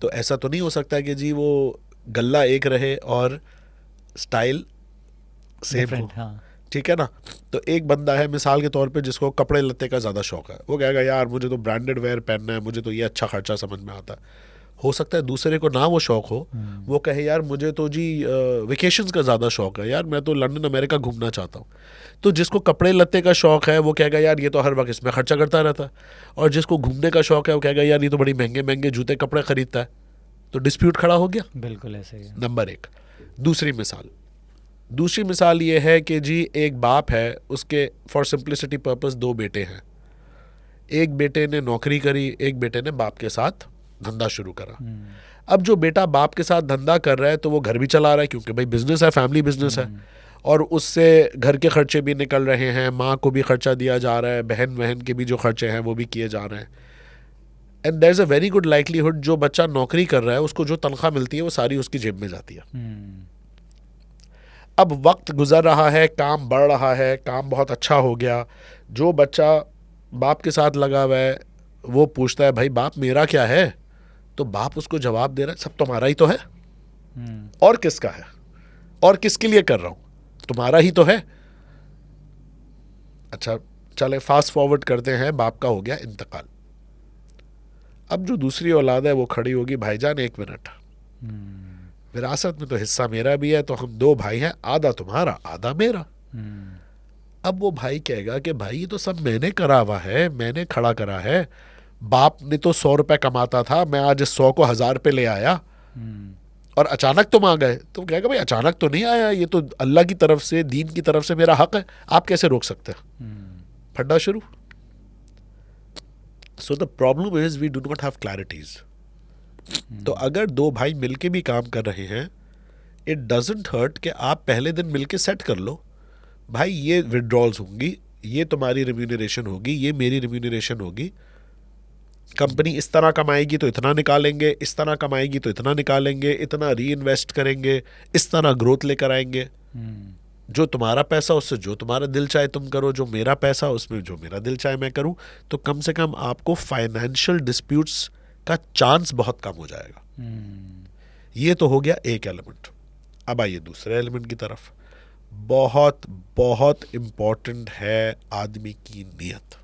Speaker 1: तो ऐसा तो नहीं हो सकता है कि जी वो गल्ला एक रहे और स्टाइल सेम हो. ठीक है ना. तो एक बंदा है मिसाल के तौर पे जिसको कपड़े लत्ते का ज़्यादा शौक है, वो कहेगा यार मुझे तो ब्रांडेड वेयर पहनना है, मुझे तो ये अच्छा खर्चा समझ में आता है. हो सकता है दूसरे को ना वो शौक हो, वो कहे यार मुझे तो जी वेकेशंस का ज़्यादा शौक है, यार मैं तो लंदन अमेरिका घूमना चाहता हूँ. तो जिसको कपड़े लत्ते का शौक है वो कहेगा यार ये तो हर वक्त इसमें खर्चा करता रहता है, और जिसको घूमने का शौक है वो कहेगा यार ये तो बड़ी महंगे महंगे जूते कपड़े ख़रीदता है. तो डिस्प्यूट खड़ा हो गया।
Speaker 2: बिल्कुल ऐसे ही है।
Speaker 1: नंबर एक। दूसरी मिसाल ये है कि जी एक बाप है, उसके फॉर सिंप्लिसिटी पर्पस 2 बेटे हैं। एक बेटे ने नौकरी करी, एक बेटे ने बाप के साथ धंधा शुरू करा। अब जो बेटा बाप के साथ धंधा कर रहा है तो वो घर भी चला रहा है, क्योंकि भाई बिजनेस है, फैमिली बिजनेस है, और उससे घर के खर्चे भी निकल रहे हैं, माँ को भी खर्चा दिया जा रहा है, बहन बहन के भी जो खर्चे हैं वो भी किए जा रहे हैं। And there is a very good likelihood जो बच्चा नौकरी कर रहा है उसको जो तनख्वाह मिलती है वो सारी उसकी जेब में जाती है। अब वक्त गुजर रहा है, काम बढ़ रहा है, काम बहुत अच्छा हो गया। जो बच्चा बाप के साथ लगा हुआ है वो पूछता है भाई बाप मेरा क्या है, तो बाप उसको जवाब दे रहा है सब तुम्हारा ही तो है, और किसका है, और किसके लिए कर रहा हूं, तुम्हारा ही तो है। अच्छा चले फास्ट फॉरवर्ड करते हैं, बाप का हो गया इंतकाल। अब जो दूसरी औलाद है वो खड़ी होगी, भाईजान 1 मिनट, विरासत में तो हिस्सा मेरा भी है, तो हम 2 भाई हैं, आधा तुम्हारा आधा मेरा। अब वो भाई कहेगा कि भाई ये तो सब मैंने करा हुआ है, मैंने खड़ा करा है, बाप ने तो 100 रुपए कमाता था, मैं आज इस 100 को 1000 पे ले आया और अचानक तुम आ गए। तो कहेगा भाई अचानक तो नहीं आया, ये तो अल्लाह की तरफ से, दीन की तरफ से मेरा हक है, आप कैसे रोक सकते हैं। फड्डा शुरू। So the problem is we do not have clarities. तो अगर 2 भाई मिलके भी काम कर रहे हैं, इट डजंट हर्ट कि आप पहले दिन मिलके सेट कर लो, भाई ये विड्रॉल्स होंगी, ये तुम्हारी रिम्यूनरेशन होगी, ये मेरी रिम्यूनरेशन होगी, कंपनी इस तरह कमाएगी तो इतना निकालेंगे, इस तरह कमाएगी तो इतना निकालेंगे, इतना री इन्वेस्ट करेंगे, इस तरह ग्रोथ लेकर आएंगे। जो तुम्हारा पैसा उससे जो तुम्हारा दिल चाहे तुम करो, जो मेरा पैसा उसमें जो मेरा दिल चाहे मैं करूं। तो कम से कम आपको फाइनेंशियल डिस्प्यूट्स का चांस बहुत कम हो जाएगा। ये तो हो गया एक एलिमेंट। अब आइए दूसरे एलिमेंट की तरफ। बहुत बहुत इम्पोर्टेंट है आदमी की नीयत।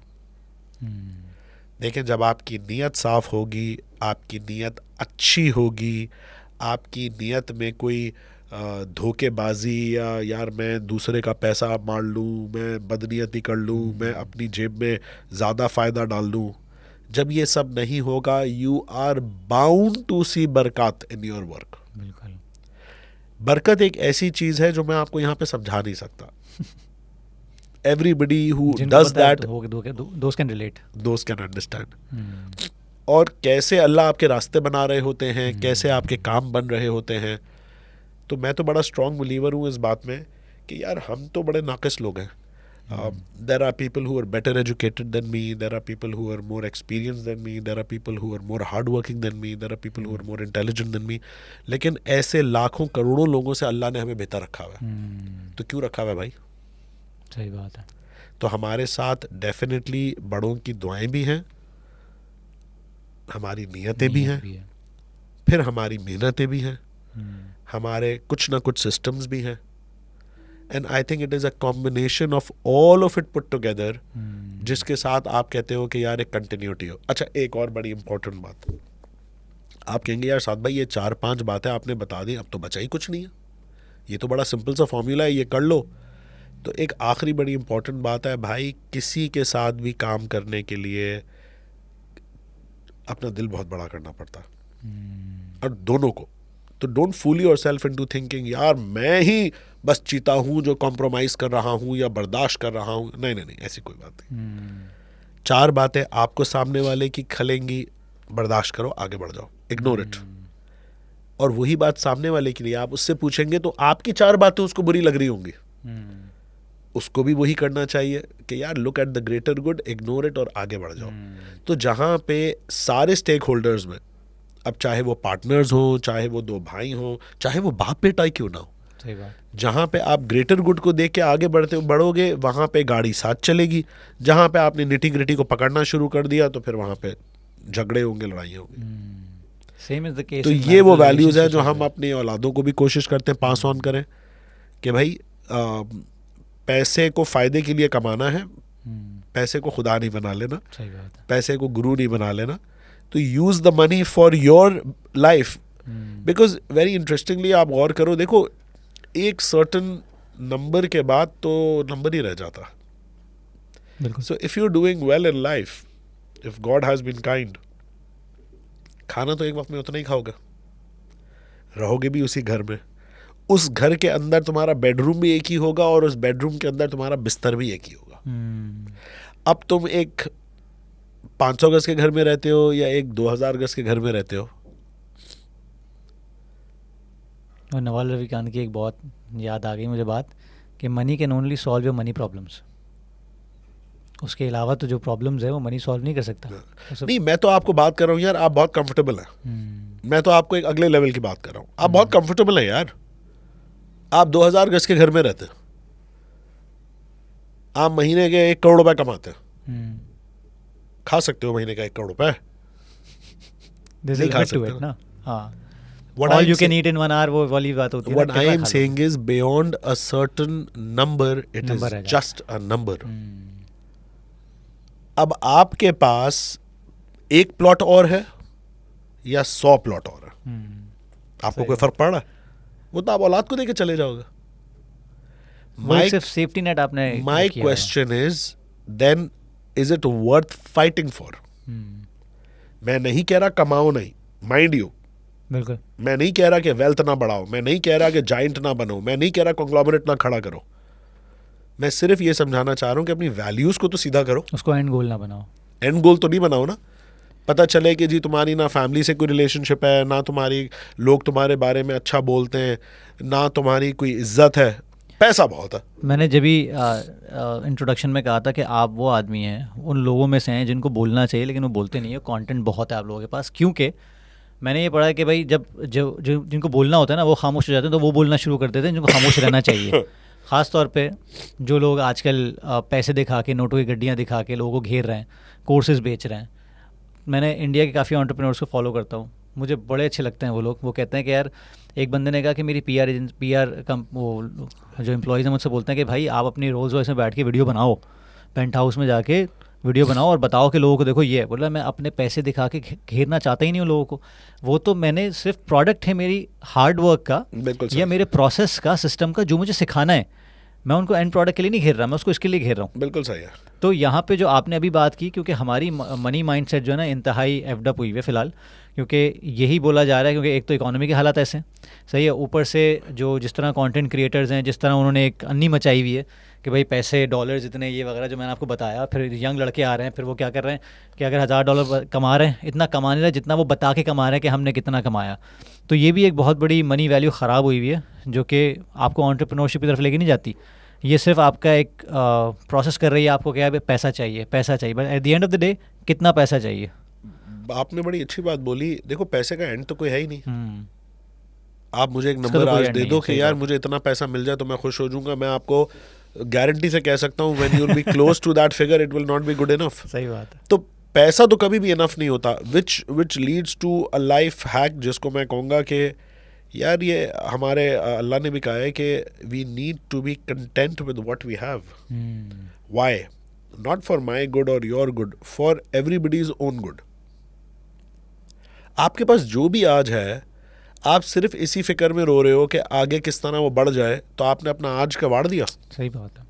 Speaker 1: देखें, जब आपकी नीयत साफ होगी, आपकी नीयत अच्छी होगी, आपकी नीयत में कोई धोखेबाजी या यार मैं दूसरे का पैसा मार लूँ, मैं बदनीयती कर लूँ, मैं अपनी जेब में ज़्यादा फ़ायदा डाल लूँ, जब ये सब नहीं होगा, यू आर बाउंड टू सी बरकत इन योर वर्क।
Speaker 2: बिल्कुल।
Speaker 1: बरकत एक ऐसी चीज़ है जो मैं आपको यहाँ पे समझा नहीं सकता। Everybody who does that,
Speaker 2: those can relate,
Speaker 1: those can understand। और कैसे अल्लाह आपके रास्ते बना रहे होते हैं, कैसे आपके काम बन रहे होते हैं। तो मैं तो बड़ा स्ट्रॉन्ग बिलीवर हूँ इस बात में कि यार हम तो बड़े नाकिस लोग हैं। There are people who are better educated than me, there are people who are more experienced than me, there are people who are more hardworking than me, there are people who are more intelligent than me। लेकिन ऐसे लाखों करोड़ों लोगों से अल्लाह ने हमें बेहतर रखा हुआ है। तो क्यों रखा हुआ है भाई?
Speaker 2: सही बात है।
Speaker 1: तो हमारे साथ डेफिनेटली बड़ों की दुआएं भी हैं, हमारी नीयतें भी हैं, फिर हमारी मेहनतें भी हैं, हमारे कुछ ना कुछ सिस्टम्स भी हैं। And I think it is a combination of all of it put together, जिसके साथ आप कहते हो कि यार एक कंटिन्यूटी हो। अच्छा, एक और बड़ी इंपॉर्टेंट बात, आप कहेंगे यार साद भाई ये 4-5 बातें आपने बता दी, अब तो बचा ही कुछ नहीं है, ये तो बड़ा सिंपल सा फॉर्मूला है, ये कर लो। तो एक आखिरी बड़ी इंपॉर्टेंट बात है भाई, किसी के साथ भी काम करने के लिए अपना दिल बहुत बड़ा करना पड़ता है, और दोनों को। तो don't fool yourself into thinking यार मैं ही बस चीता हूं जो कॉम्प्रोमाइज कर रहा हूं या बर्दाश्त कर रहा हूं। नहीं नहीं नहीं, ऐसी कोई बात नहीं। 4 बातें आपको सामने वाले की खलेंगी, बर्दाश्त करो, आगे बढ़ जाओ, इग्नोर इट। और वही बात सामने वाले के लिए आप उससे पूछेंगे तो आपकी 4 बातें उसको बुरी लग रही होंगी, उसको भी वही करना चाहिए कि यार look at the greater good, ignore it और आगे बढ़ जाओ। तो जहाँ पे सारे स्टेक होल्डर्स में, अब चाहे वो पार्टनर्स हो, चाहे वो 2 भाई हो, चाहे वो बाप बेटा ही क्यों ना हो,
Speaker 2: सही बात,
Speaker 1: जहाँ पे आप ग्रेटर गुड को देख के आगे बढ़ोगे वहाँ पे गाड़ी साथ चलेगी। जहाँ पे आपने निटी ग्रिटी को पकड़ना शुरू कर दिया तो फिर वहाँ पे झगड़े होंगे, लड़ाइयाँ होंगी।
Speaker 2: Same is the case.
Speaker 1: तो ये वो वैल्यूज़ है जो हम अपनी औलादों को भी कोशिश करते हैं पास ऑन करें कि भाई पैसे को फ़ायदे के लिए कमाना है, पैसे को खुदा नहीं बना लेना,
Speaker 2: सही बात है,
Speaker 1: पैसे को गुरु नहीं बना लेना। तो use the money for your life. Because very interestingly आप गौर करो, देखो एक सर्टन नंबर के बाद तो नंबर ही रह जाता।
Speaker 2: बिल्कुल।
Speaker 1: So if you are doing well in life, if God has been kind, खाना तो एक वक्त में उतना ही खाओगे, रहोगे भी उसी घर में, उस घर के अंदर तुम्हारा बेडरूम भी एक ही होगा और उस बेडरूम के अंदर तुम्हारा बिस्तर भी एक ही होगा। अब तुम एक 500 गज के घर में रहते हो या एक 2000 गज के घर में रहते हो।
Speaker 2: और नवाल रविकांत की एक बहुत याद आ गई मुझे बात कि money can only solve your money problems, उसके अलावा तो जो प्रॉब्लम्स है वो मनी सॉल्व नहीं कर सकता।
Speaker 1: नहीं, मैं तो आपको बात कर रहा हूँ यार, आप बहुत कंफर्टेबल हैं। मैं तो आपको एक अगले लेवल की बात कर रहा हूँ, आप बहुत कंफर्टेबल हैं यार। आप 2000 गज के घर में रहते हैं, आप महीने के 1 करोड़ रुपए कमाते हैं, खा सकते हो महीने का 1 करोड़ रुपए? नहीं खा सकते
Speaker 2: ना। हाँ,
Speaker 1: What
Speaker 2: all
Speaker 1: I'm
Speaker 2: you can
Speaker 1: say-
Speaker 2: eat in 1 hour वो वाली बात होती है।
Speaker 1: What I am saying is beyond a certain number, it
Speaker 2: Number
Speaker 1: is
Speaker 2: है
Speaker 1: just a number. अब आपके पास 1 प्लॉट और है या 100 प्लॉट और है, आपको कोई फर्क पड़ रहा है? वो तो आप औलाद को देके चले जाओगे।
Speaker 2: वो सिर्फ सेफ्टी नेट आपने
Speaker 1: My
Speaker 2: किया हुआ है।
Speaker 1: question is then is it worth fighting for? मैं नहीं कह रहा कमाओ नहीं, माइंड यू,
Speaker 2: बिल्कुल।
Speaker 1: मैं नहीं कह रहा कि वेल्थ ना बढ़ाओ, मैं नहीं कह रहा कि जाइंट ना बनो, मैं नहीं कह रहा कॉन्ग्लोमरेट ना खड़ा करो। मैं सिर्फ ये समझाना चाह रहा हूं कि अपनी वैल्यूज को तो सीधा करो,
Speaker 2: उसको एंड गोल ना बनाओ।
Speaker 1: एंड गोल तो नहीं बनाओ ना। पता चले कि जी तुम्हारी ना फैमिली से कोई रिलेशनशिप है, ना तुम्हारी लोग तुम्हारे बारे में अच्छा बोलते हैं, ना तुम्हारी कोई इज्जत है, पैसा बहुत है।
Speaker 2: मैंने जब भी इंट्रोडक्शन में कहा था कि आप वो आदमी हैं, उन लोगों में से हैं जिनको बोलना चाहिए लेकिन वो बोलते नहीं है, कंटेंट बहुत है आप लोगों के पास। क्योंकि मैंने ये पढ़ा है कि भाई जब जो जो जिनको बोलना होता है ना वो खामोश हो जाते हैं, तो वो बोलना शुरू कर देते हैं जिनको खामोश रहना चाहिए। ख़ास तौर पे जो लोग आजकल पैसे दिखा के, नोटों की गड्डियाँ दिखा के लोगों को घेर रहे हैं, कोर्सेज बेच रहे हैं। मैंने इंडिया के काफ़ी एंटरप्रेन्योर्स को फॉलो करता हूँ, मुझे बड़े अच्छे लगते हैं वो लोग। वो कहते हैं कि यार, एक बंदे ने कहा कि मेरी पीआर वो जो एम्प्लॉयज़ हैं मुझसे बोलते हैं कि भाई आप अपनी रोल्स रॉयस में बैठ के वीडियो बनाओ, पेंट हाउस में जाके वीडियो बनाओ और बताओ कि लोगों को देखो ये है। बोला मैं अपने पैसे दिखा के घेरना चाहता ही नहीं हूँ लोगों को, वो तो मैंने सिर्फ प्रोडक्ट है मेरी हार्ड वर्क का या मेरे प्रोसेस का, सिस्टम का, जो मुझे सिखाना है। मैं उनको एंड प्रोडक्ट के लिए नहीं घेर रहा, मैं उसको इसके लिए घेर रहा हूँ।
Speaker 1: बिल्कुल सही है।
Speaker 2: तो यहाँ पे जो आपने अभी बात की, क्योंकि हमारी मनी माइंडसेट जो है ना इंतहाई एफडअप हुई है फ़िलहाल, क्योंकि यही बोला जा रहा है क्योंकि एक तो इकोनॉमी के हालात ऐसे सही है, ऊपर से जो जिस तरह कंटेंट क्रिएटर्स हैं, जिस तरह उन्होंने एक अन्नी मचाई हुई है कि भाई पैसे डॉलर्स इतने ये वगैरह जो मैंने आपको बताया। फिर यंग लड़के आ रहे हैं, फिर वो क्या कर रहे हैं कि अगर $1000 कमा रहे हैं, इतना कमा नहीं रहे जितना वो बता के कमा रहे हैं कि हमने कितना कमाया। तो ये भी एक बहुत बड़ी मनी वैल्यू ख़राब हुई हुई है जो कि आपको एंटरप्रेन्योरशिप की तरफ लेके नहीं जाती। ये सिर्फ आपका एक प्रोसेस कर रही है आपको क्या है, पैसा चाहिए पैसा चाहिए, but at the end of the day कितना पैसा चाहिए।
Speaker 1: आपने बड़ी अच्छी बात बोली। देखो पैसे का एंड तो कोई है ही नहीं। आप मुझे एक नंबर
Speaker 2: तो
Speaker 1: आज दे दो कि यार मुझे इतना पैसा मिल जाए तो मैं खुश हो जाऊंगा, मैं आपको गारंटी से कह सकता हूँ when you will be close to that figure it will not be good enough.
Speaker 2: सही बात है।
Speaker 1: तो पैसा तो कभी भी इनफ नहीं होता, which leads to a life hack, जिसको मैं कहूँगा कि यार ये हमारे अल्लाह ने भी कहा है कि we need to be content with what we have. Why? Not for my good और your good, for everybody's own good. आपके पास जो भी आज है, आप सिर्फ इसी फिक्र में रो रहे हो कि आगे किस तरह वो बढ़ जाए, तो आपने अपना आज का वाड़ दिया।
Speaker 2: सही बात है।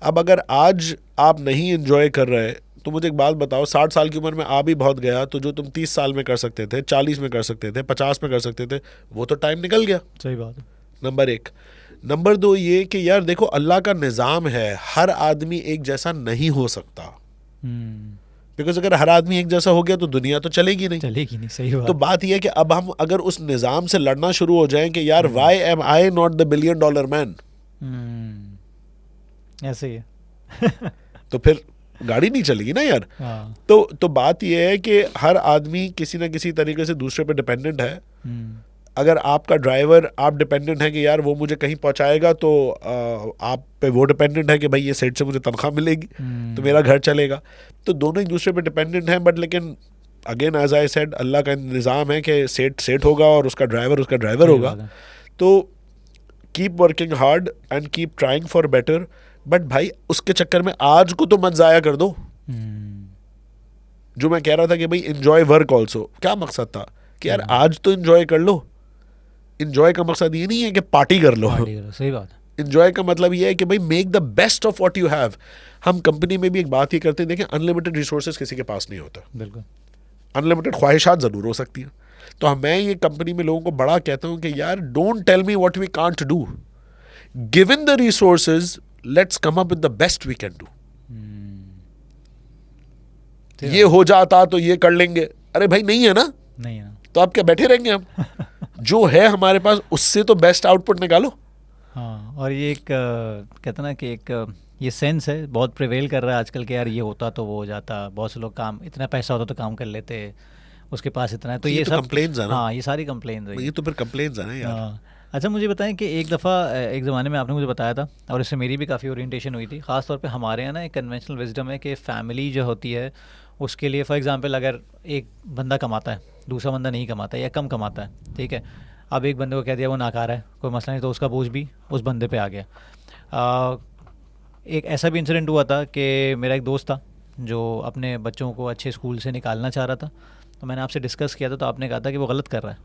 Speaker 1: अब अगर आज आप नहीं एंजॉय कर रहे तो मुझे एक बात बताओ, 60 साल की उम्र में आ भी बहुत गया, तो जो तुम 30 साल में कर सकते थे, 40 में कर सकते थे, 50 में कर सकते थे, वो तो टाइम निकल गया।
Speaker 2: सही बात है।
Speaker 1: नंबर 1। नंबर 2 ये कि यार देखो अल्लाह का निज़ाम है, हर आदमी एक जैसा नहीं हो सकता। बिकॉज अगर हर आदमी एक जैसा हो गया तो दुनिया तो चलेगी नहीं।
Speaker 2: सही बात।
Speaker 1: तो बात यह है कि अब हम अगर उस निज़ाम से लड़ना शुरू हो जाएं कि यार why am I not the $1 billion man,
Speaker 2: ऐसे ही है।
Speaker 1: तो फिर गाड़ी नहीं चलेगी ना यार। तो बात यह है कि हर आदमी किसी ना किसी तरीके से दूसरे पे डिपेंडेंट है। अगर आपका ड्राइवर, आप डिपेंडेंट है कि यार वो मुझे कहीं पहुंचाएगा, तो आप पे वो डिपेंडेंट है कि भाई ये सेठ से मुझे तनख्वाह मिलेगी तो मेरा घर चलेगा। तो दोनों एक दूसरे पे डिपेंडेंट हैं, बट लेकिन अगेन एज आई सेड, अल्लाह का निज़ाम है कि सेठ होगा और उसका ड्राइवर होगा। तो keep working hard and keep trying for better, but भाई उसके चक्कर में आज को तो मत ज़ाया कर दो। जो मैं कह रहा था कि भाई एंजॉय वर्क ऑल्सो, क्या मकसद था कि यार आज तो एंजॉय कर लो। एंजॉय का मकसद ये नहीं है कि पार्टी कर लो।
Speaker 2: सही बात है।
Speaker 1: एंजॉय का मतलब ये है कि भाई make the best of what you have. हम कंपनी में भी एक बात ही करते हैं, देखें अनलिमिटेड रिसोर्सेज किसी के पास नहीं होता।
Speaker 2: बिल्कुल।
Speaker 1: अनलिमिटेड ख्वाहिशात ज़रूर हो सकती हैं, तो मैं ये कंपनी में लोगों को बड़ा कहता हूँ कि यार don't tell me what we can't do, given the resources let's come up with the best we can do. ये हो जाता तो ये कर लेंगे, अरे भाई नहीं है ना,
Speaker 2: नहीं है
Speaker 1: तो आप क्या बैठे रहेंगे हम? जो है हमारे पास उससे तो बेस्ट आउटपुट निकालो।
Speaker 2: हाँ, और ये एक कहते ना कि एक ये सेंस है बहुत प्रिवेल कर रहा है आजकल के, यार ये होता तो वो हो जाता, बहुत से लोग काम, इतना पैसा होता तो काम कर लेते, उसके पास इतना है, तो ये
Speaker 1: तो
Speaker 2: सब
Speaker 1: कंप्लेन्स है ना।
Speaker 2: हाँ, ये सारी कंप्लेन रही
Speaker 1: ये तो फिर कंप्लेन्स है ना यार।
Speaker 2: हाँ। अच्छा, मुझे बताएं कि एक दफ़ा एक ज़माने में आपने मुझे बताया था, और इससे मेरी भी काफ़ी ओरिएंटेशन हुई थी, ख़ासतौर पे हमारे यहाँ ना एक कन्वेंशनल विजडम है कि फ़ैमिली जो होती है उसके लिए, फॉर एग्जांपल अगर एक बंदा कमाता है, दूसरा बंदा नहीं कमाता है या कम कमाता है, ठीक है, अब एक बंदे को कह दिया वो नाकार है, कोई मसला नहीं, तो उसका बोझ भी उस बंदे पे आ गया। एक ऐसा भी इंसिडेंट हुआ था कि मेरा एक दोस्त था जो अपने बच्चों को अच्छे स्कूल से निकालना चाह रहा था, तो मैंने आपसे डिस्कस किया था, तो आपने कहा था कि वो गलत कर रहा है,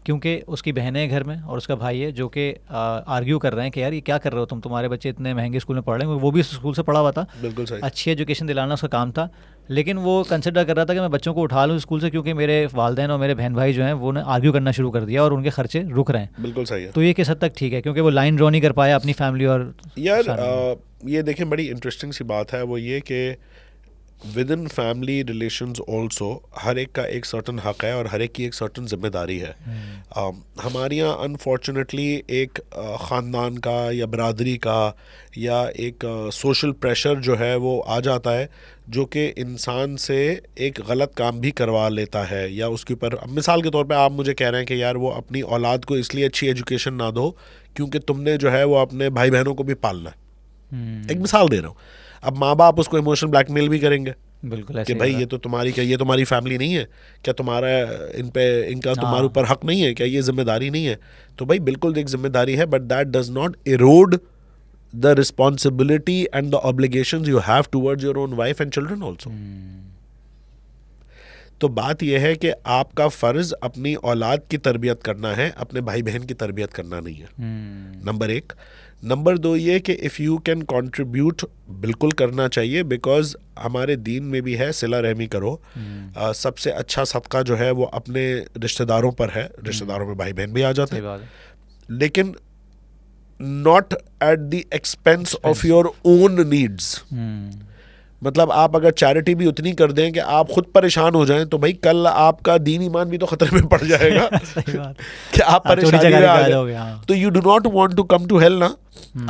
Speaker 2: क्योंकि उसकी बहन है घर में और उसका भाई है जो कि आर्ग्यू कर रहे हैं कि यार ये क्या कर रहे हो तुम, तुम्हारे बच्चे इतने महंगे स्कूल में पढ़ रहे हैं, वो भी उस स्कूल से पढ़ा हुआ था,
Speaker 1: बिल्कुल सही।
Speaker 2: अच्छी एजुकेशन दिलाना उसका काम था, लेकिन वो कंसिडर कर रहा था कि मैं बच्चों को उठा लूँ स्कूल से, क्योंकि मेरे वालिदैन और मेरे बहन भाई जो हैं वो ने आर्ग्यू करना शुरू कर दिया और उनके खर्चे रुक रहे हैं।
Speaker 1: बिल्कुल सही है।
Speaker 2: तो ये किस हद तक ठीक है, क्योंकि वो लाइन ड्रॉ नहीं कर पाया अपनी फैमिली और
Speaker 1: यार ये देखें बड़ी इंटरेस्टिंग सी बात है, वो ये कि within family relations also हर एक का एक सर्टन हक है और हर एक की एक सर्टन जिम्मेदारी है। हमारे यहाँ अनफॉर्चुनेटली एक ख़ानदान का या बरादरी का या एक सोशल प्रेशर जो है वो आ जाता है, जो कि इंसान से एक गलत काम भी करवा लेता है, या उसके ऊपर, मिसाल के तौर पे आप मुझे कह रहे हैं कि यार वो अपनी औलाद को इसलिए अच्छी एजुकेशन ना दो क्योंकि तुमने जो है वो अपने भाई बहनों को भी पालना है। एक मिसाल दे रहा हूँ। अब माँ बाप उसको इमोशनल ब्लैकमेल भी करेंगे,
Speaker 2: बिल्कुल ऐसे
Speaker 1: कि भाई ये तो तुम्हारी, क्या ये तुम्हारी फैमिली नहीं है क्या, तुम्हारा इनका तुम्हारे ऊपर हक नहीं है क्या, ये जिम्मेदारी नहीं है? तो भाई बिल्कुल एक जिम्मेदारी है, but that does not Erode the responsibility and the obligations you have towards your own wife and children also. तो बात यह है कि आपका फ़र्ज़ अपनी औलाद की तरबियत करना है, अपने भाई बहन की तरबियत करना नहीं है, नंबर एक। नंबर दो ये कि इफ़ यू कैन कंट्रीब्यूट, बिल्कुल करना चाहिए, बिकॉज हमारे दीन में भी है सिला रहमी करो। सबसे अच्छा सदका जो है वो अपने रिश्तेदारों पर है, रिश्तेदारों में भाई बहन भी आ जाते हैं, लेकिन not at the expense of your own needs. मतलब आप अगर चैरिटी भी उतनी कर दें कि आप खुद परेशान हो जाएं, तो भाई कल आपका दीन ईमान भी तो खतरे में पड़ जाएगा।
Speaker 2: सही बात।
Speaker 1: कि आप परेशानी में आ गए, तो you do not want to come to hell ना।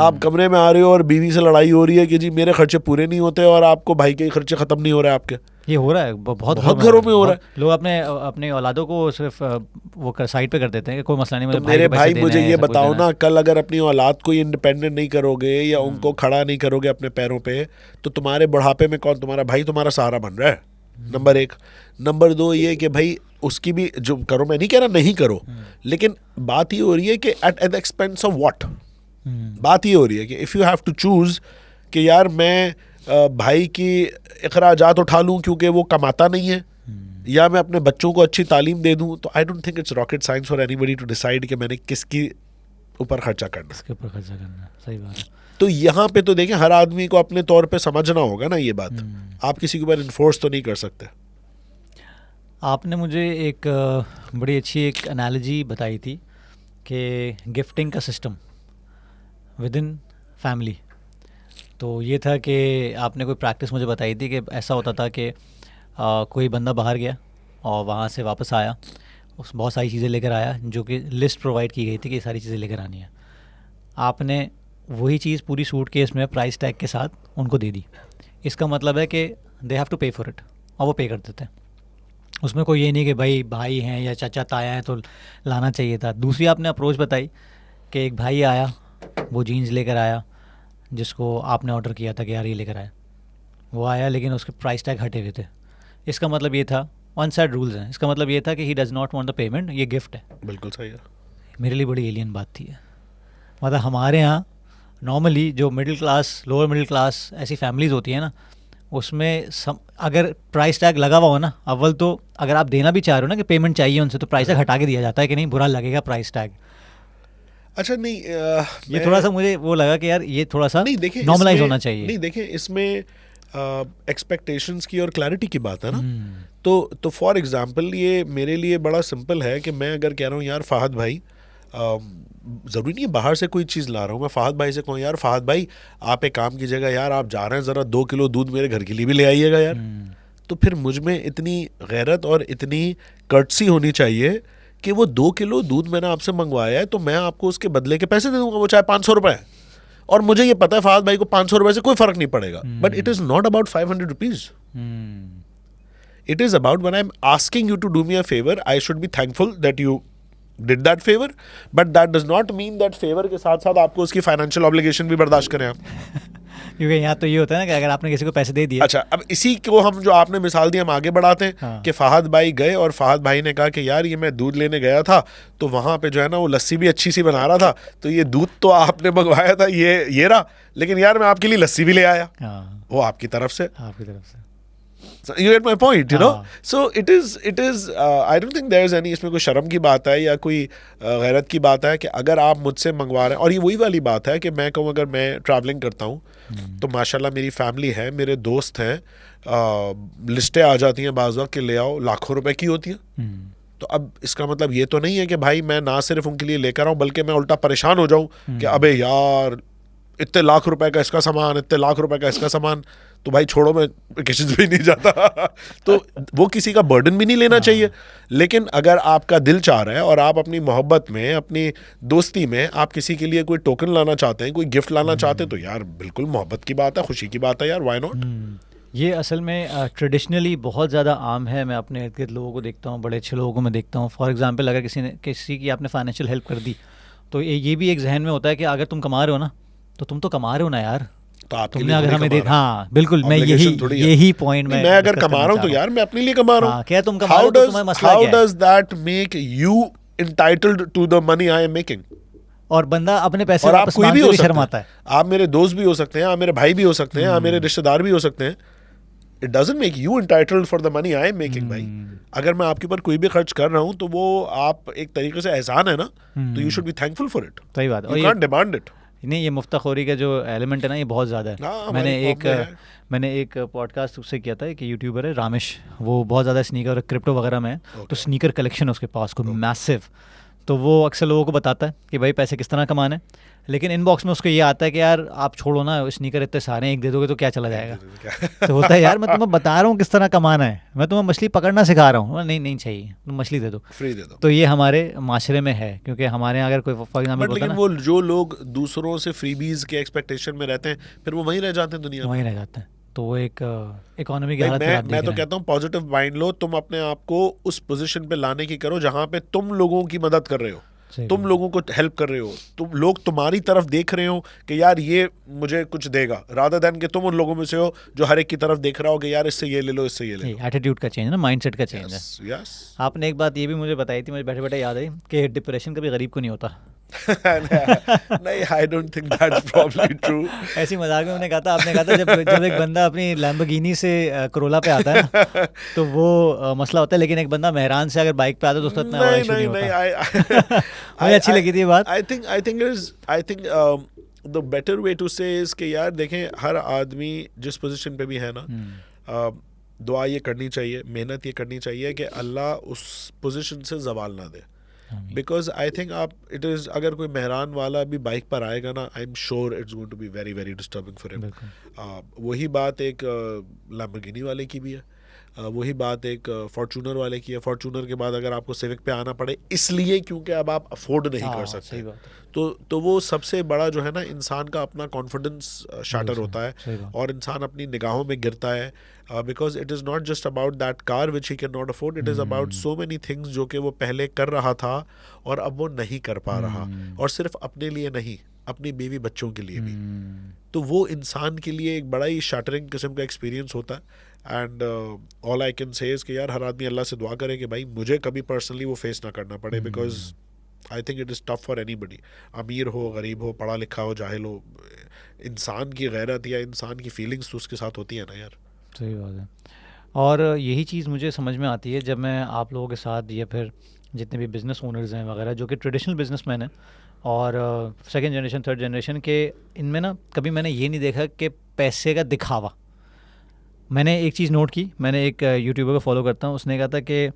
Speaker 1: आप कमरे में आ रहे हो और बीवी से लड़ाई हो रही है कि जी मेरे खर्चे पूरे नहीं होते और आपको भाई के खर्चे खत्म नहीं हो रहे आपके।
Speaker 2: ये हो रहा है बहुत
Speaker 1: घरों में हो रहा है।
Speaker 2: लोग अपने औलादों को सिर्फ वो साइड पे कर देते हैं कि कोई मसला नहीं,
Speaker 1: तो मेरे भाई मुझे ये बताओ ना, कल अगर अपनी औलाद को इंडिपेंडेंट नहीं करोगे या उनको खड़ा नहीं करोगे अपने पैरों पे, तो तुम्हारे बुढ़ापे में कौन तुम्हारा भाई तुम्हारा सहारा बन रहा है? नंबर एक। नंबर दो ये कि भाई उसकी भी जो करो, मैं नहीं कह रहा नहीं करो, लेकिन बात ये हो रही है कि at the expense of what. बात ये हो रही है कि if you have to choose कि यार मैं भाई की अखराजात उठा लूँ क्योंकि वो कमाता नहीं है, या मैं अपने बच्चों को अच्छी तालीम दे दूँ, तो I don't think it's rocket science for anybody to decide कि मैंने किसकी ऊपर खर्चा करना,
Speaker 2: किसके ऊपर खर्चा करना। सही बात है।
Speaker 1: तो यहाँ पे तो देखें हर आदमी को अपने तौर पे समझना होगा ना ये बात। आप किसी के ऊपर इन्फोर्स तो नहीं कर सकते।
Speaker 2: आपने मुझे एक बड़ी अच्छी एक एनालॉजी बताई थी कि गिफ्टिंग का सिस्टम विद इन फैमिली। तो ये था कि आपने कोई प्रैक्टिस मुझे बताई थी कि ऐसा होता था कि कोई बंदा बाहर गया और वहाँ से वापस आया, उस बहुत सारी चीज़ें लेकर आया, जो कि लिस्ट प्रोवाइड की गई थी कि ये सारी चीज़ें लेकर आनी है। आपने वही चीज़ पूरी सूटकेस में प्राइस टैग के साथ उनको दे दी। इसका मतलब है कि दे हैव टू पे फॉर इट, और वो पे कर देते हैं। उसमें कोई ये नहीं कि भाई हैं या चाचा ताया हैं तो लाना चाहिए था। दूसरी आपने अप्रोच बताई कि एक भाई आया, वो जीन्स लेकर आया जिसको आपने ऑर्डर किया था कि यार ये लेकर आया, वो आया लेकिन उसके प्राइस टैग हटे हुए थे। इसका मतलब ये था, वन साइड रूल्स हैं, इसका मतलब ये था कि he does not want the payment, ये गिफ्ट है।
Speaker 1: बिल्कुल सही है।
Speaker 2: मेरे लिए बड़ी एलियन बात थी। मतलब हमारे यहाँ नॉर्मली जो middle class, lower middle class ऐसी फैमिलीज़ होती हैं ना, उसमें अगर प्राइस टैग लगा हुआ हो ना, अव्वल तो अगर आप देना भी चाह रहे हो ना कि पेमेंट चाहिए उनसे, तो प्राइस टैग हटा के दिया जाता है कि नहीं बुरा लगेगा प्राइस टैग।
Speaker 1: अच्छा नहीं
Speaker 2: ये थोड़ा सा मुझे वो लगा कि यार ये थोड़ा सा
Speaker 1: नहीं, देखिए
Speaker 2: नॉर्मलाइज होना चाहिए।
Speaker 1: नहीं देखिए इसमें एक्सपेक्टेशंस की और क्लैरिटी की बात है ना। तो फॉर एग्जांपल ये मेरे लिए बड़ा सिंपल है कि मैं अगर कह रहा हूँ यार फ़हद भाई, ज़रूरी नहीं है बाहर से कोई चीज़ ला रहा हूँ, मैं फ़हद भाई से कहूँ यार फ़हद भाई आप एक काम कीजिएगा यार, आप जा रहे हैं ज़रा 2 किलो दूध मेरे घर के लिए भी ले आइएगा यार। तो फिर मुझ में इतनी गैरत और इतनी कर्टसी होनी चाहिए कि वो 2 किलो दूध मैंने आपसे मंगवाया है तो मैं आपको उसके बदले के पैसे दे दूंगा, वो चाहे 500 रुपये है। और मुझे ये पता है फ़हद भाई को 500 रुपये से कोई फ़र्क नहीं पड़ेगा, but it is not about 500 rupees. It is about when I'm asking you to do me a favor, I should be thankful that you did that favor, but that does not mean that favor के साथ साथ आपको उसकी financial obligation भी बर्दाश्त करें आप।
Speaker 2: क्योंकि यहाँ तो ये होता है ना कि अगर आपने किसी को पैसे दे दिए।
Speaker 1: अच्छा, अब इसी को हम जो आपने मिसाल दी हम आगे बढ़ाते हैं। हाँ। कि फ़हद भाई गए और फ़हद भाई ने कहा कि यार ये मैं दूध लेने गया था तो वहाँ पे जो है ना वो लस्सी भी अच्छी सी बना रहा था, तो ये दूध तो आपने मंगवाया था ये रहा, लेकिन यार मैं आपके लिए लस्सी भी ले आया। हाँ। वो आपकी तरफ से। So you get my point, you know? So it is I don't think there is any, इसमें कोई शर्म की बात है या कोई गैरत की बात है कि अगर आप मुझसे मंगवा रहे हैं। और ये वही वाली बात है कि मैं कहूँ अगर मैं ट्रैवलिंग करता हूँ तो माशाल्लाह मेरी फैमिली है, मेरे दोस्त हैं, लिस्टें आ जाती हैं बाज़ वक्त के ले आओ, लाखों रुपए की होती हैं। तो अब इसका मतलब ये तो नहीं है कि भाई मैं ना सिर्फ उनके लिए लेकर आऊँ बल्कि मैं उल्टा परेशान हो जाऊँ कि अबे यार इतने लाख रुपए का इसका सामान, इतने लाख रुपए का इसका सामान, तो भाई छोड़ो मैं किसी भी नहीं जाता। तो वो किसी का बर्डन भी नहीं लेना चाहिए। लेकिन अगर आपका दिल चाह रहा है और आप अपनी मोहब्बत में, अपनी दोस्ती में आप किसी के लिए कोई टोकन लाना चाहते हैं, कोई गिफ्ट लाना चाहते हैं, तो यार बिल्कुल मोहब्बत की बात है, खुशी की बात है यार, व्हाई नॉट।
Speaker 2: ये असल में ट्रेडिशनली बहुत ज़्यादा आम है। मैं अपने इर्द गिर्द लोगों को देखता हूँ, बड़े अच्छे लोगों को मैं देखता हूँ। फॉर एग्जांपल अगर किसी की आपने फाइनेंशियल हेल्प कर दी तो ये भी एक जहन में होता है कि अगर तुम कमा रहे हो ना तो तुम तो कमा रहे हो ना यार, तो तुमने अगर हमें दे। हाँ बिल्कुल, मैं यही पॉइंट में
Speaker 1: मैं अगर कमा रहा हूँ तो यार मैं अपने लिए कमा रहा हूँ।
Speaker 2: क्या तुम कमा रहे हो तो तुम्हारा मसला क्या है?
Speaker 1: How does that make you entitled to the money I am making?
Speaker 2: और बंदा अपने पैसे
Speaker 1: और आप कोई भी हो
Speaker 2: शर्माता है।
Speaker 1: आप मेरे दोस्त भी हो सकते हैं, आप मेरे भाई भी हो सकते हैं, आप मेरे रिश्तेदार भी हो सकते हैं। It doesn't make you entitled for the money I am making, भाई। अगर मैं आपके ऊपर कोई भी खर्च कर रहा हूँ तो वो आप एक तरीके से एहसान है ना, तो you should be thankful for it.
Speaker 2: सही बात।
Speaker 1: You can't demand it.
Speaker 2: नहीं, ये मुफ्ताखोरी का जो एलिमेंट है ना ये बहुत ज़्यादा है। मैंने एक पॉडकास्ट उससे किया था कि यूट्यूबर है रामेश, वो बहुत ज़्यादा स्नीकर और क्रिप्टो वगैरह में है। तो स्नीकर कलेक्शन है उसके पास को मैसिव। तो वो अक्सर लोगों को बताता है कि भाई पैसे किस तरह कमाने, लेकिन इनबॉक्स में उसको ये आता है कि यार आप छोड़ो ना, स्नीकर इतने सारे हैं, एक दे दोगे तो क्या चला जाएगा। तो बोलता है यार मैं तुम्हें बता रहा हूँ किस तरह कमाना है, मैं तुम्हें मछली पकड़ना सिखा रहा हूँ। नहीं चाहिए, तुम मछली दे दो,
Speaker 1: फ्री दे दो। तो
Speaker 2: ये हमारे माशरे में है, क्योंकि हमारे यहाँ अगर कोई फॉर एग्जाम्पल,
Speaker 1: लेकिन वो जो लोग दूसरों से फ्रीबीज के एक्सपेक्टेशन में रहते हैं फिर वो वहीं रह जाते हैं, दुनिया
Speaker 2: वहीं रह जाते हैं। तो वो एक इकोनॉमी की हालत
Speaker 1: मैं तो कहता हूँ पॉजिटिव माइंड लो, तुम अपने आप को उस पोजीशन पे लाने की करो जहाँ पे तुम लोगों की मदद कर रहे हो, तुम लोगों को हेल्प कर रहे हो, तुम लोग तुम्हारी तरफ देख रहे हो कि यार ये मुझे कुछ देगा, रादर देन कि तुम उन लोगों में से हो जो हर एक की तरफ देख रहा हो कि यार इससे ये ले लो, इससे ये ले लो।
Speaker 2: एटीट्यूड का चेंज है ना, माइंडसेट का चेंज है। आपने एक बात ये भी मुझे बताई थी, मुझे बैठे बैठे याद आई कि डिप्रेशन कभी गरीब को नहीं होता।
Speaker 1: नहीं, I don't think that's probably true.
Speaker 2: ऐसी मजाक में कहा था, आपने कहा था जब एक बंदा अपनी लैम्बोर्गिनी से करोला पे आता है ना तो वो मसला होता है, लेकिन एक बंदा मेहरान से अगर बाइक पे आता है तो उसका इतना बड़ा इशू नहीं होता। मुझे अच्छी लगी थी बात।
Speaker 1: I think the better way to say is कि यार देखें हर आदमी जिस पोजीशन पे भी है ना, दुआ ये करनी चाहिए, मेहनत ये करनी चाहिए कि अल्लाह उस पोजीशन से जवाल ना दे। बिकॉज आई थिंक आप इट इज़, अगर कोई मेहरान वाला भी बाइक पर आएगा ना, I am sure it's going to be very very disturbing for him. वही बात एक लैम्बोर्गिनी वाले की भी है, वही बात एक फॉर्चूनर वाले की है। फॉर्चूनर के बाद अगर आपको सिविक पे आना पड़े इसलिए क्योंकि अब आप अफोर्ड नहीं कर सकते, तो वो सबसे बड़ा जो है ना इंसान का अपना कॉन्फिडेंस शाटर होता है और इंसान अपनी निगाहों में गिरता है। Because it is not just about that car which he can not afford, it is about so many things जो कि वो पहले कर रहा था और अब वो नहीं कर पा रहा, और सिर्फ अपने लिए नहीं, अपनी बीवी बच्चों के लिए भी। तो वो इंसान के लिए एक बड़ा ही शाटरिंग किस्म का एक्सपीरियंस होता है। And all I can say is कि यार हर आदमी अल्लाह से दुआ करे कि भाई मुझे कभी पर्सनली वो फेस ना करना पड़े, because I think it is tough for anybody, अमीर हो, गरीब हो, पढ़ा लिखा हो, जाहिल हो, इंसान की गैरत या इंसान की फीलिंग्स तो उसके साथ होती है ना यार।
Speaker 2: सही बात है। और यही चीज़ मुझे समझ में आती है जब मैं आप लोगों के साथ या फिर जितने भी बिज़नेस ओनर्स हैं वगैरह जो कि ट्रेडिशनल बिजनेसमैन हैं और सेकंड जनरेशन थर्ड जनरेशन के, इनमें ना कभी मैंने ये नहीं देखा कि पैसे का दिखावा, मैंने एक चीज़ नोट की, मैंने एक यूट्यूबर को फॉलो करता हूँ, उसने कहा था कि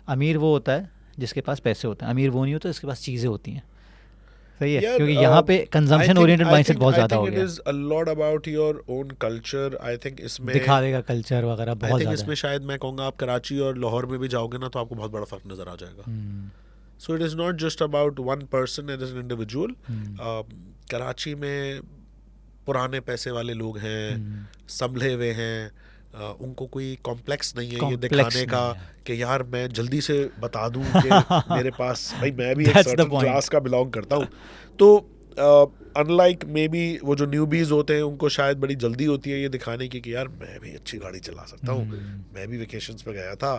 Speaker 2: अमीर वो होता है जिसके पास पैसे होते हैं, अमीर वो नहीं होता जिसके पास चीज़ें होती हैं। सही है,
Speaker 1: यार
Speaker 2: क्योंकि यहाँ पे कंजम्पशन ओरिएंटेड माइंडसेट बहुत ज़्यादा हो
Speaker 1: इट
Speaker 2: गया,
Speaker 1: is a lot about your own culture. I think इसमें
Speaker 2: दिखावे का कल्चर वगैरह
Speaker 1: आई
Speaker 2: बहुत
Speaker 1: थिंक
Speaker 2: ज़्यादा
Speaker 1: इसमें शायद मैं कहूँगा आप कराची और लाहौर में भी जाओगे ना तो आपको बहुत बड़ा फर्क नजर आ जाएगा। So it is not just about one person as an individual. Karachi में पुराने पैसे वाले लोग हैं, संभले हुए हैं, उनको कोई कॉम्प्लेक्स नहीं है ये दिखाने का कि यार मैं जल्दी से बता दूं कि मेरे पास, भाई मैं भी एक
Speaker 2: That's the
Speaker 1: certain
Speaker 2: point.
Speaker 1: Class का बिलोंग करता हूँ। तो अनलाइक मे बी वो जो न्यूबीज होते हैं उनको शायद बड़ी जल्दी होती है ये दिखाने की कि यार मैं भी अच्छी गाड़ी चला सकता हूँ, मैं भी वेकेशंस पे गया था,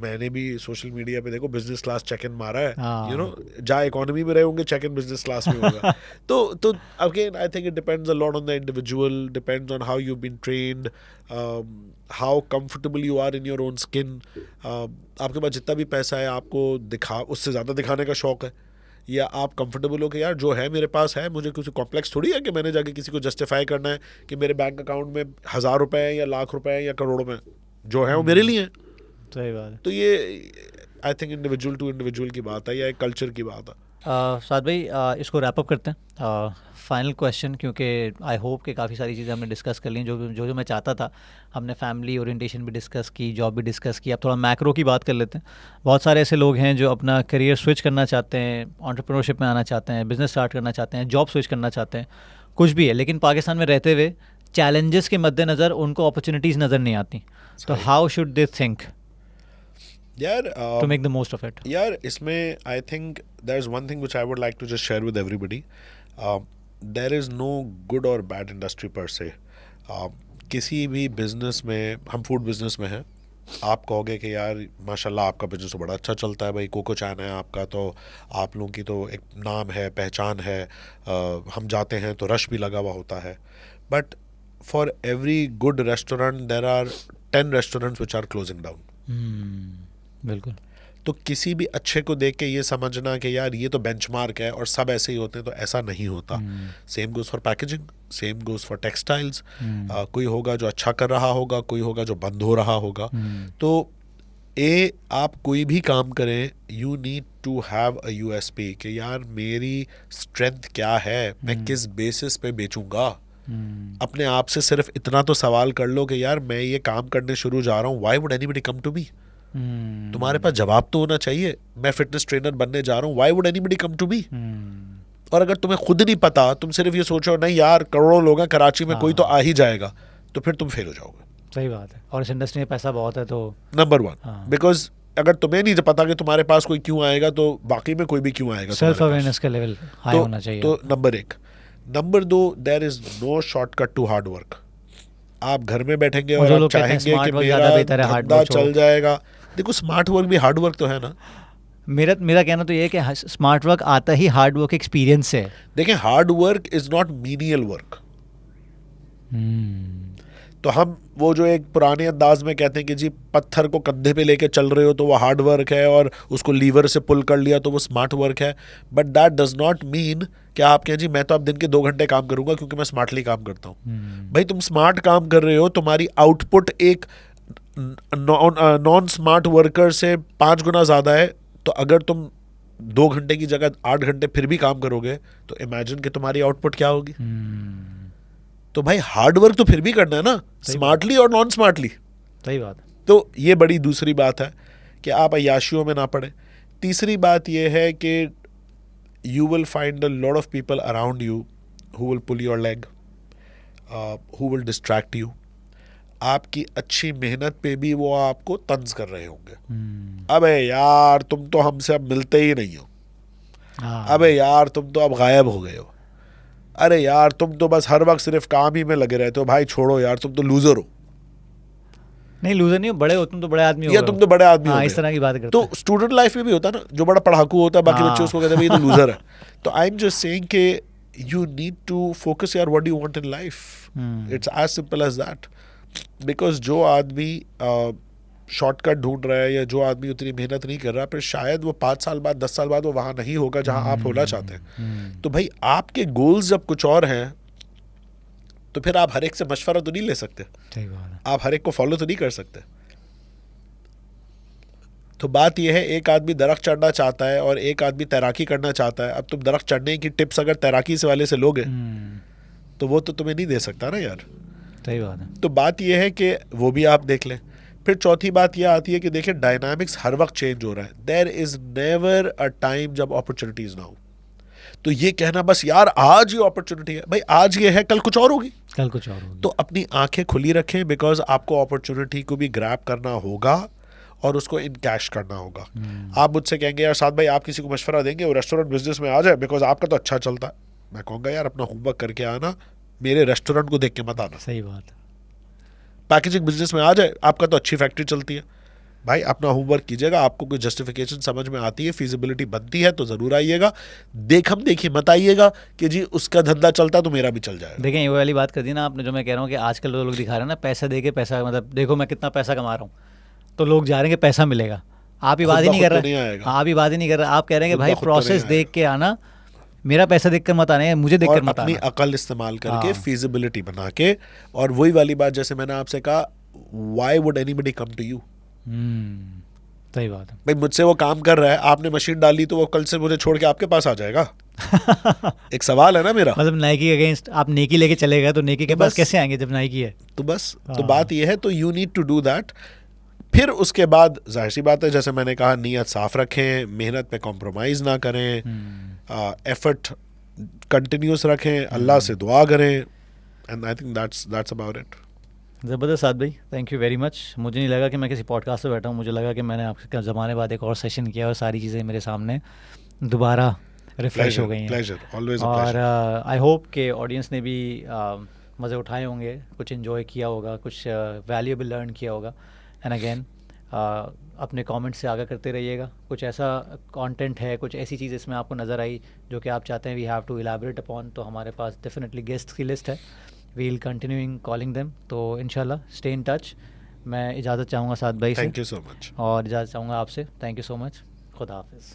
Speaker 1: मैंने भी सोशल मीडिया पे देखो बिजनेस क्लास चेक इन मारा है, यू नो जहाँ इकोनॉमी में रहे होंगे चेक इन बिजनेस क्लास में होगा। तो again I think it depends a lot on the individual, depends on how you been trained, how comfortable you are in your own skin. आपके पास जितना भी पैसा है आपको उससे ज़्यादा दिखाने का शौक है, या आप कंफर्टेबल हो कि यार जो है मेरे पास है, मुझे किसी कॉम्प्लेक्स थोड़ी है कि मैंने जाके किसी को जस्टिफाई करना है कि मेरे बैंक अकाउंट में 1000 रुपए हैं या लाख रुपए हैं या करोड़ों में, जो है वो मेरे लिए है।
Speaker 2: सही बात है।
Speaker 1: तो ये I think individual to individual की बात है या एक कल्चर की बात है।
Speaker 2: साद भाई इसको रैप अप करते हैं, फाइनल क्वेश्चन, क्योंकि आई होप कि काफ़ी सारी चीज़ें हमने डिस्कस कर ली जो मैं चाहता था। हमने फैमिली ओरिएंटेशन भी डिस्कस की, जॉब भी डिस्कस की, अब थोड़ा मैक्रो की बात कर लेते हैं। बहुत सारे ऐसे लोग हैं जो अपना करियर स्विच करना चाहते हैं, एंटरप्रेन्योरशिप में आना चाहते हैं, बिजनेस स्टार्ट करना चाहते हैं, जॉब स्विच करना चाहते हैं, कुछ भी है, लेकिन पाकिस्तान में रहते हुए चैलेंजेस के मद्देनज़र उनको अपॉर्चुनिटीज़ नज़र नहीं आती। तो हाउ शुड दे थिंक
Speaker 1: यार
Speaker 2: to make the most of it?
Speaker 1: यार इसमें I think there is one thing which I would like to just share with everybody. There is no good और बैड इंडस्ट्री पर से। किसी भी business में, हम food business में हैं, आप कहोगे कि यार माशाल्लाह आपका बिजनेस तो बड़ा अच्छा चलता है, भाई कोको चाइन है आपका, तो आप लोगों की तो एक नाम है, पहचान है, हम जाते हैं तो रश भी लगा हुआ होता है। But for every good restaurant there are 10 restaurants which are closing down.
Speaker 2: बिल्कुल।
Speaker 1: तो किसी भी अच्छे को देख के ये समझना कि यार ये तो बेंचमार्क है और सब ऐसे ही होते हैं, तो ऐसा नहीं होता। Same goes for packaging, same goes for textiles. कोई होगा जो अच्छा कर रहा होगा, कोई होगा जो बंद हो रहा होगा। तो आप कोई भी काम करें, you need to have a USP कि यार मेरी स्ट्रेंथ क्या है, मैं किस बेसिस पे बेचूंगा। अपने आप से सिर्फ इतना तो सवाल कर लो कि यार मैं ये काम करने शुरू जा रहा हूँ, why would anybody come to me. तुम्हारे पास जवाब तो होना चाहिए। मैं फिटनेस ट्रेनर बनने जा रहा हूँ, why would anybody come to me. और अगर तुम्हें खुद नहीं पता, तुम सिर्फ ये सोचो नहीं यार करोड़ों लोग हैं कराची में, कोई तो आ ही जाएगा, तो फिर तुम फेल हो जाओगे।
Speaker 2: सही बात है। और इस इंडस्ट्री में पैसा बहुत है तो
Speaker 1: नंबर 1, बिकॉज अगर तुम्हें नहीं पता कि तुम्हारे पास कोई क्यों आएगा, तो बाकी में कोई भी क्यों आएगा।
Speaker 2: सेल्फ अवेयरनेस का लेवल हाई होना चाहिए।
Speaker 1: तो number 1। Number 2, there is no shortcut to hard work. आप घर में बैठेंगे और आप चाहेंगे कि मेरा धंधा चल जाएगा। देखो स्मार्ट वर्क भी हार्ड वर्क तो है ना।
Speaker 2: मेरा कहना तो ये है कि स्मार्ट वर्क आता ही हार्ड वर्क एक्सपीरियंस से।
Speaker 1: देखें hard work is not menial work. तो हम वो जो एक पुराने अंदाज में कहते हैं कि जी पत्थर को कंधे पे लेके चल रहे हो तो वो हार्ड वर्क है, और उसको लीवर से पुल कर लिया तो वो स्मार्ट वर्क है। But that does not mean कि आप कहें जी मैं तो अब दिन के 2 घंटे काम करूंगा क्योंकि मैं स्मार्टली काम करता हूँ। भाई तुम स्मार्ट काम कर रहे हो, तुम्हारी आउटपुट एक नॉन स्मार्ट वर्कर से 5 गुना ज़्यादा है, तो अगर तुम 2 घंटे की जगह 8 घंटे फिर भी काम करोगे तो इमेजिन कि तुम्हारी आउटपुट क्या होगी। तो भाई हार्ड वर्क तो फिर भी करना है ना, स्मार्टली और नॉन स्मार्टली।
Speaker 2: सही बात है।
Speaker 1: तो ये बड़ी दूसरी बात है कि आप अय्याशियों में ना पड़े। तीसरी बात ये है कि you will find a lot of people around you who will pull your leg, who will distract you. आपकी अच्छी मेहनत पे भी वो आपको तंज कर रहे होंगे। अबे यार तुम तो हमसे अब मिलते ही नहीं हो, अबे यार तुम तो अब गायब हो गए हो, अरे यार तुम तो बस हर वक्त सिर्फ काम ही में लगे रहते हो, भाई छोड़ो यार तुम तो लूजर हो।
Speaker 2: नहीं लूजर नहीं हो, बड़े हो तुम तो बड़े आदमी हो,
Speaker 1: या तुम तो बड़े आदमी हो।
Speaker 2: इस तरह की बात करते
Speaker 1: तो स्टूडेंट लाइफ में भी होता है ना, जो बड़ा पढ़ाकू होता है बाकी बच्चे उसको कहते हैं भाई ये तो लूजर है। तो आई एम जस्ट सेइंग कि यू नीड टू फोकस यार what you want in life. It's as simple as that. Because जो आदमी शॉर्टकट ढूंढ रहा है या जो आदमी उतनी मेहनत नहीं कर रहा, फिर शायद वो 5 साल बाद 10 साल बाद वो वहाँ नहीं होगा जहाँ आप होना चाहते हैं। तो भाई आपके गोल्स जब कुछ और हैं तो फिर आप हर एक से मशवरा तो नहीं ले सकते,
Speaker 2: सही बात है।
Speaker 1: आप हर एक को फॉलो तो नहीं कर सकते। तो बात यह है, एक आदमी दरख्त चढ़ना चाहता है और एक आदमी तैराकी करना चाहता है। अब तुम दरख्त चढ़ने की टिप्स अगर तैराकी से वाले से लोगे तो वो तो तुम्हें नहीं दे सकता ना यार।
Speaker 2: सही बात है।
Speaker 1: तो बात यह है कि वो भी आप देख लें। फिर चौथी बात यह आती है कि देखिए डायनामिक्स हर वक्त चेंज हो रहा है। There is never a time जब अपॉर्चुनिटीज ना हो। तो ये कहना बस यार आज ये अपॉर्चुनिटी है, भाई आज ये है, कल कुछ और होगी,
Speaker 2: कल कुछ और होगी।
Speaker 1: तो अपनी आंखें खुली रखें, बिकॉज आपको अपॉर्चुनिटी को भी ग्रैब करना होगा और उसको इनकैश करना होगा। आप मुझसे कहेंगे यार साद भाई आप किसी को मशवरा देंगे वो रेस्टोरेंट बिजनेस में आ जाए बिकॉज आपका तो अच्छा चलता है। मैं कहूँगा यार अपना होमवर्क करके आना, मेरे रेस्टोरेंट को देख के मत आना।
Speaker 2: सही बात है।
Speaker 1: पैकेजिंग बिजनेस में आ जाए, आपका तो अच्छी फैक्ट्री चलती है, भाई अपना होमवर्क कीजिएगा। आपको कोई जस्टिफिकेशन समझ में आती है, फिजिबिलिटी बनती है तो ज़रूर आइएगा। देखम देखिए मत आइएगा कि जी उसका धंधा चलता तो मेरा भी चल जाएगा।
Speaker 2: देखें ये वाली बात कर दी ना आपने, जो मैं कह रहा हूँ कि आजकल लोग दिखा रहे हैं ना पैसा दे के, पैसा मतलब देखो मैं कितना पैसा कमा रहा हूँ, तो लोग जा रहे हैं कि पैसा मिलेगा। आप ही बात ही नहीं कर रहे, आप ही बात ही नहीं कर रहे। आप कह रहे हैं कि भाई प्रोसेस देख के आना, मेरा पैसा देख कर मत आना है, मुझे देख कर मत आना।
Speaker 1: अपनी अकल इस्तेमाल करके फिजिबिलिटी बना के, और वही वाली बात जैसे मैंने आपसे कहा, why would anybody come to you.
Speaker 2: सही बात है
Speaker 1: भाई मुझसे वो काम कर रहा है, आपने मशीन डाली तो वो कल से मुझे छोड़ के आपके पास आ जाएगा। एक सवाल है ना मेरा,
Speaker 2: मतलब नाइकी के अगेंस्ट आप नेकी लेके चले गए तो नेकी के पास कैसे आएंगे जब नाइकी है।
Speaker 1: तो बस तो बात ये है, तो you need to do that. फिर उसके बाद जाहिर सी बात है जैसे मैंने कहा, नीयत साफ रखें, मेहनत पे कॉम्प्रोमाइज़ ना करें, एफर्ट कंटिन्यूस रखें, अल्लाह से दुआ करें, and I think that's about it.
Speaker 2: ज़बरदस्त साद भाई, थैंक यू वेरी मच। मुझे नहीं लगा कि मैं किसी पॉडकास्ट पे बैठा हूँ, मुझे लगा कि मैंने आपके ज़माने बाद एक और सेशन किया और सारी चीज़ें मेरे सामने दोबारा रिफ्रेश हो गई हैं।
Speaker 1: प्लेजर, ऑलवेज अ
Speaker 2: और
Speaker 1: प्लेजर।
Speaker 2: आई होप कि ऑडियंस ने भी मज़े उठाए होंगे, कुछ इन्जॉय किया होगा, कुछ वैल्यूएबल लर्न किया होगा। एंड अगेन अपने कमेंट्स से आगाह करते रहिएगा। कुछ ऐसा कंटेंट है, कुछ ऐसी चीज़ इसमें आपको नज़र आई जो कि आप चाहते हैं we have to elaborate upon, तो हमारे पास डेफिनेटली गेस्ट की लिस्ट है, we will continuing calling them. तो इंशाल्लाह स्टे इन टच। मैं इजाज़त चाहूँगा साद भाई से,
Speaker 1: थैंक यू सो मच,
Speaker 2: और इजाज़त चाहूँगा आपसे। थैंक यू सो मच, खुदा हाफिज़।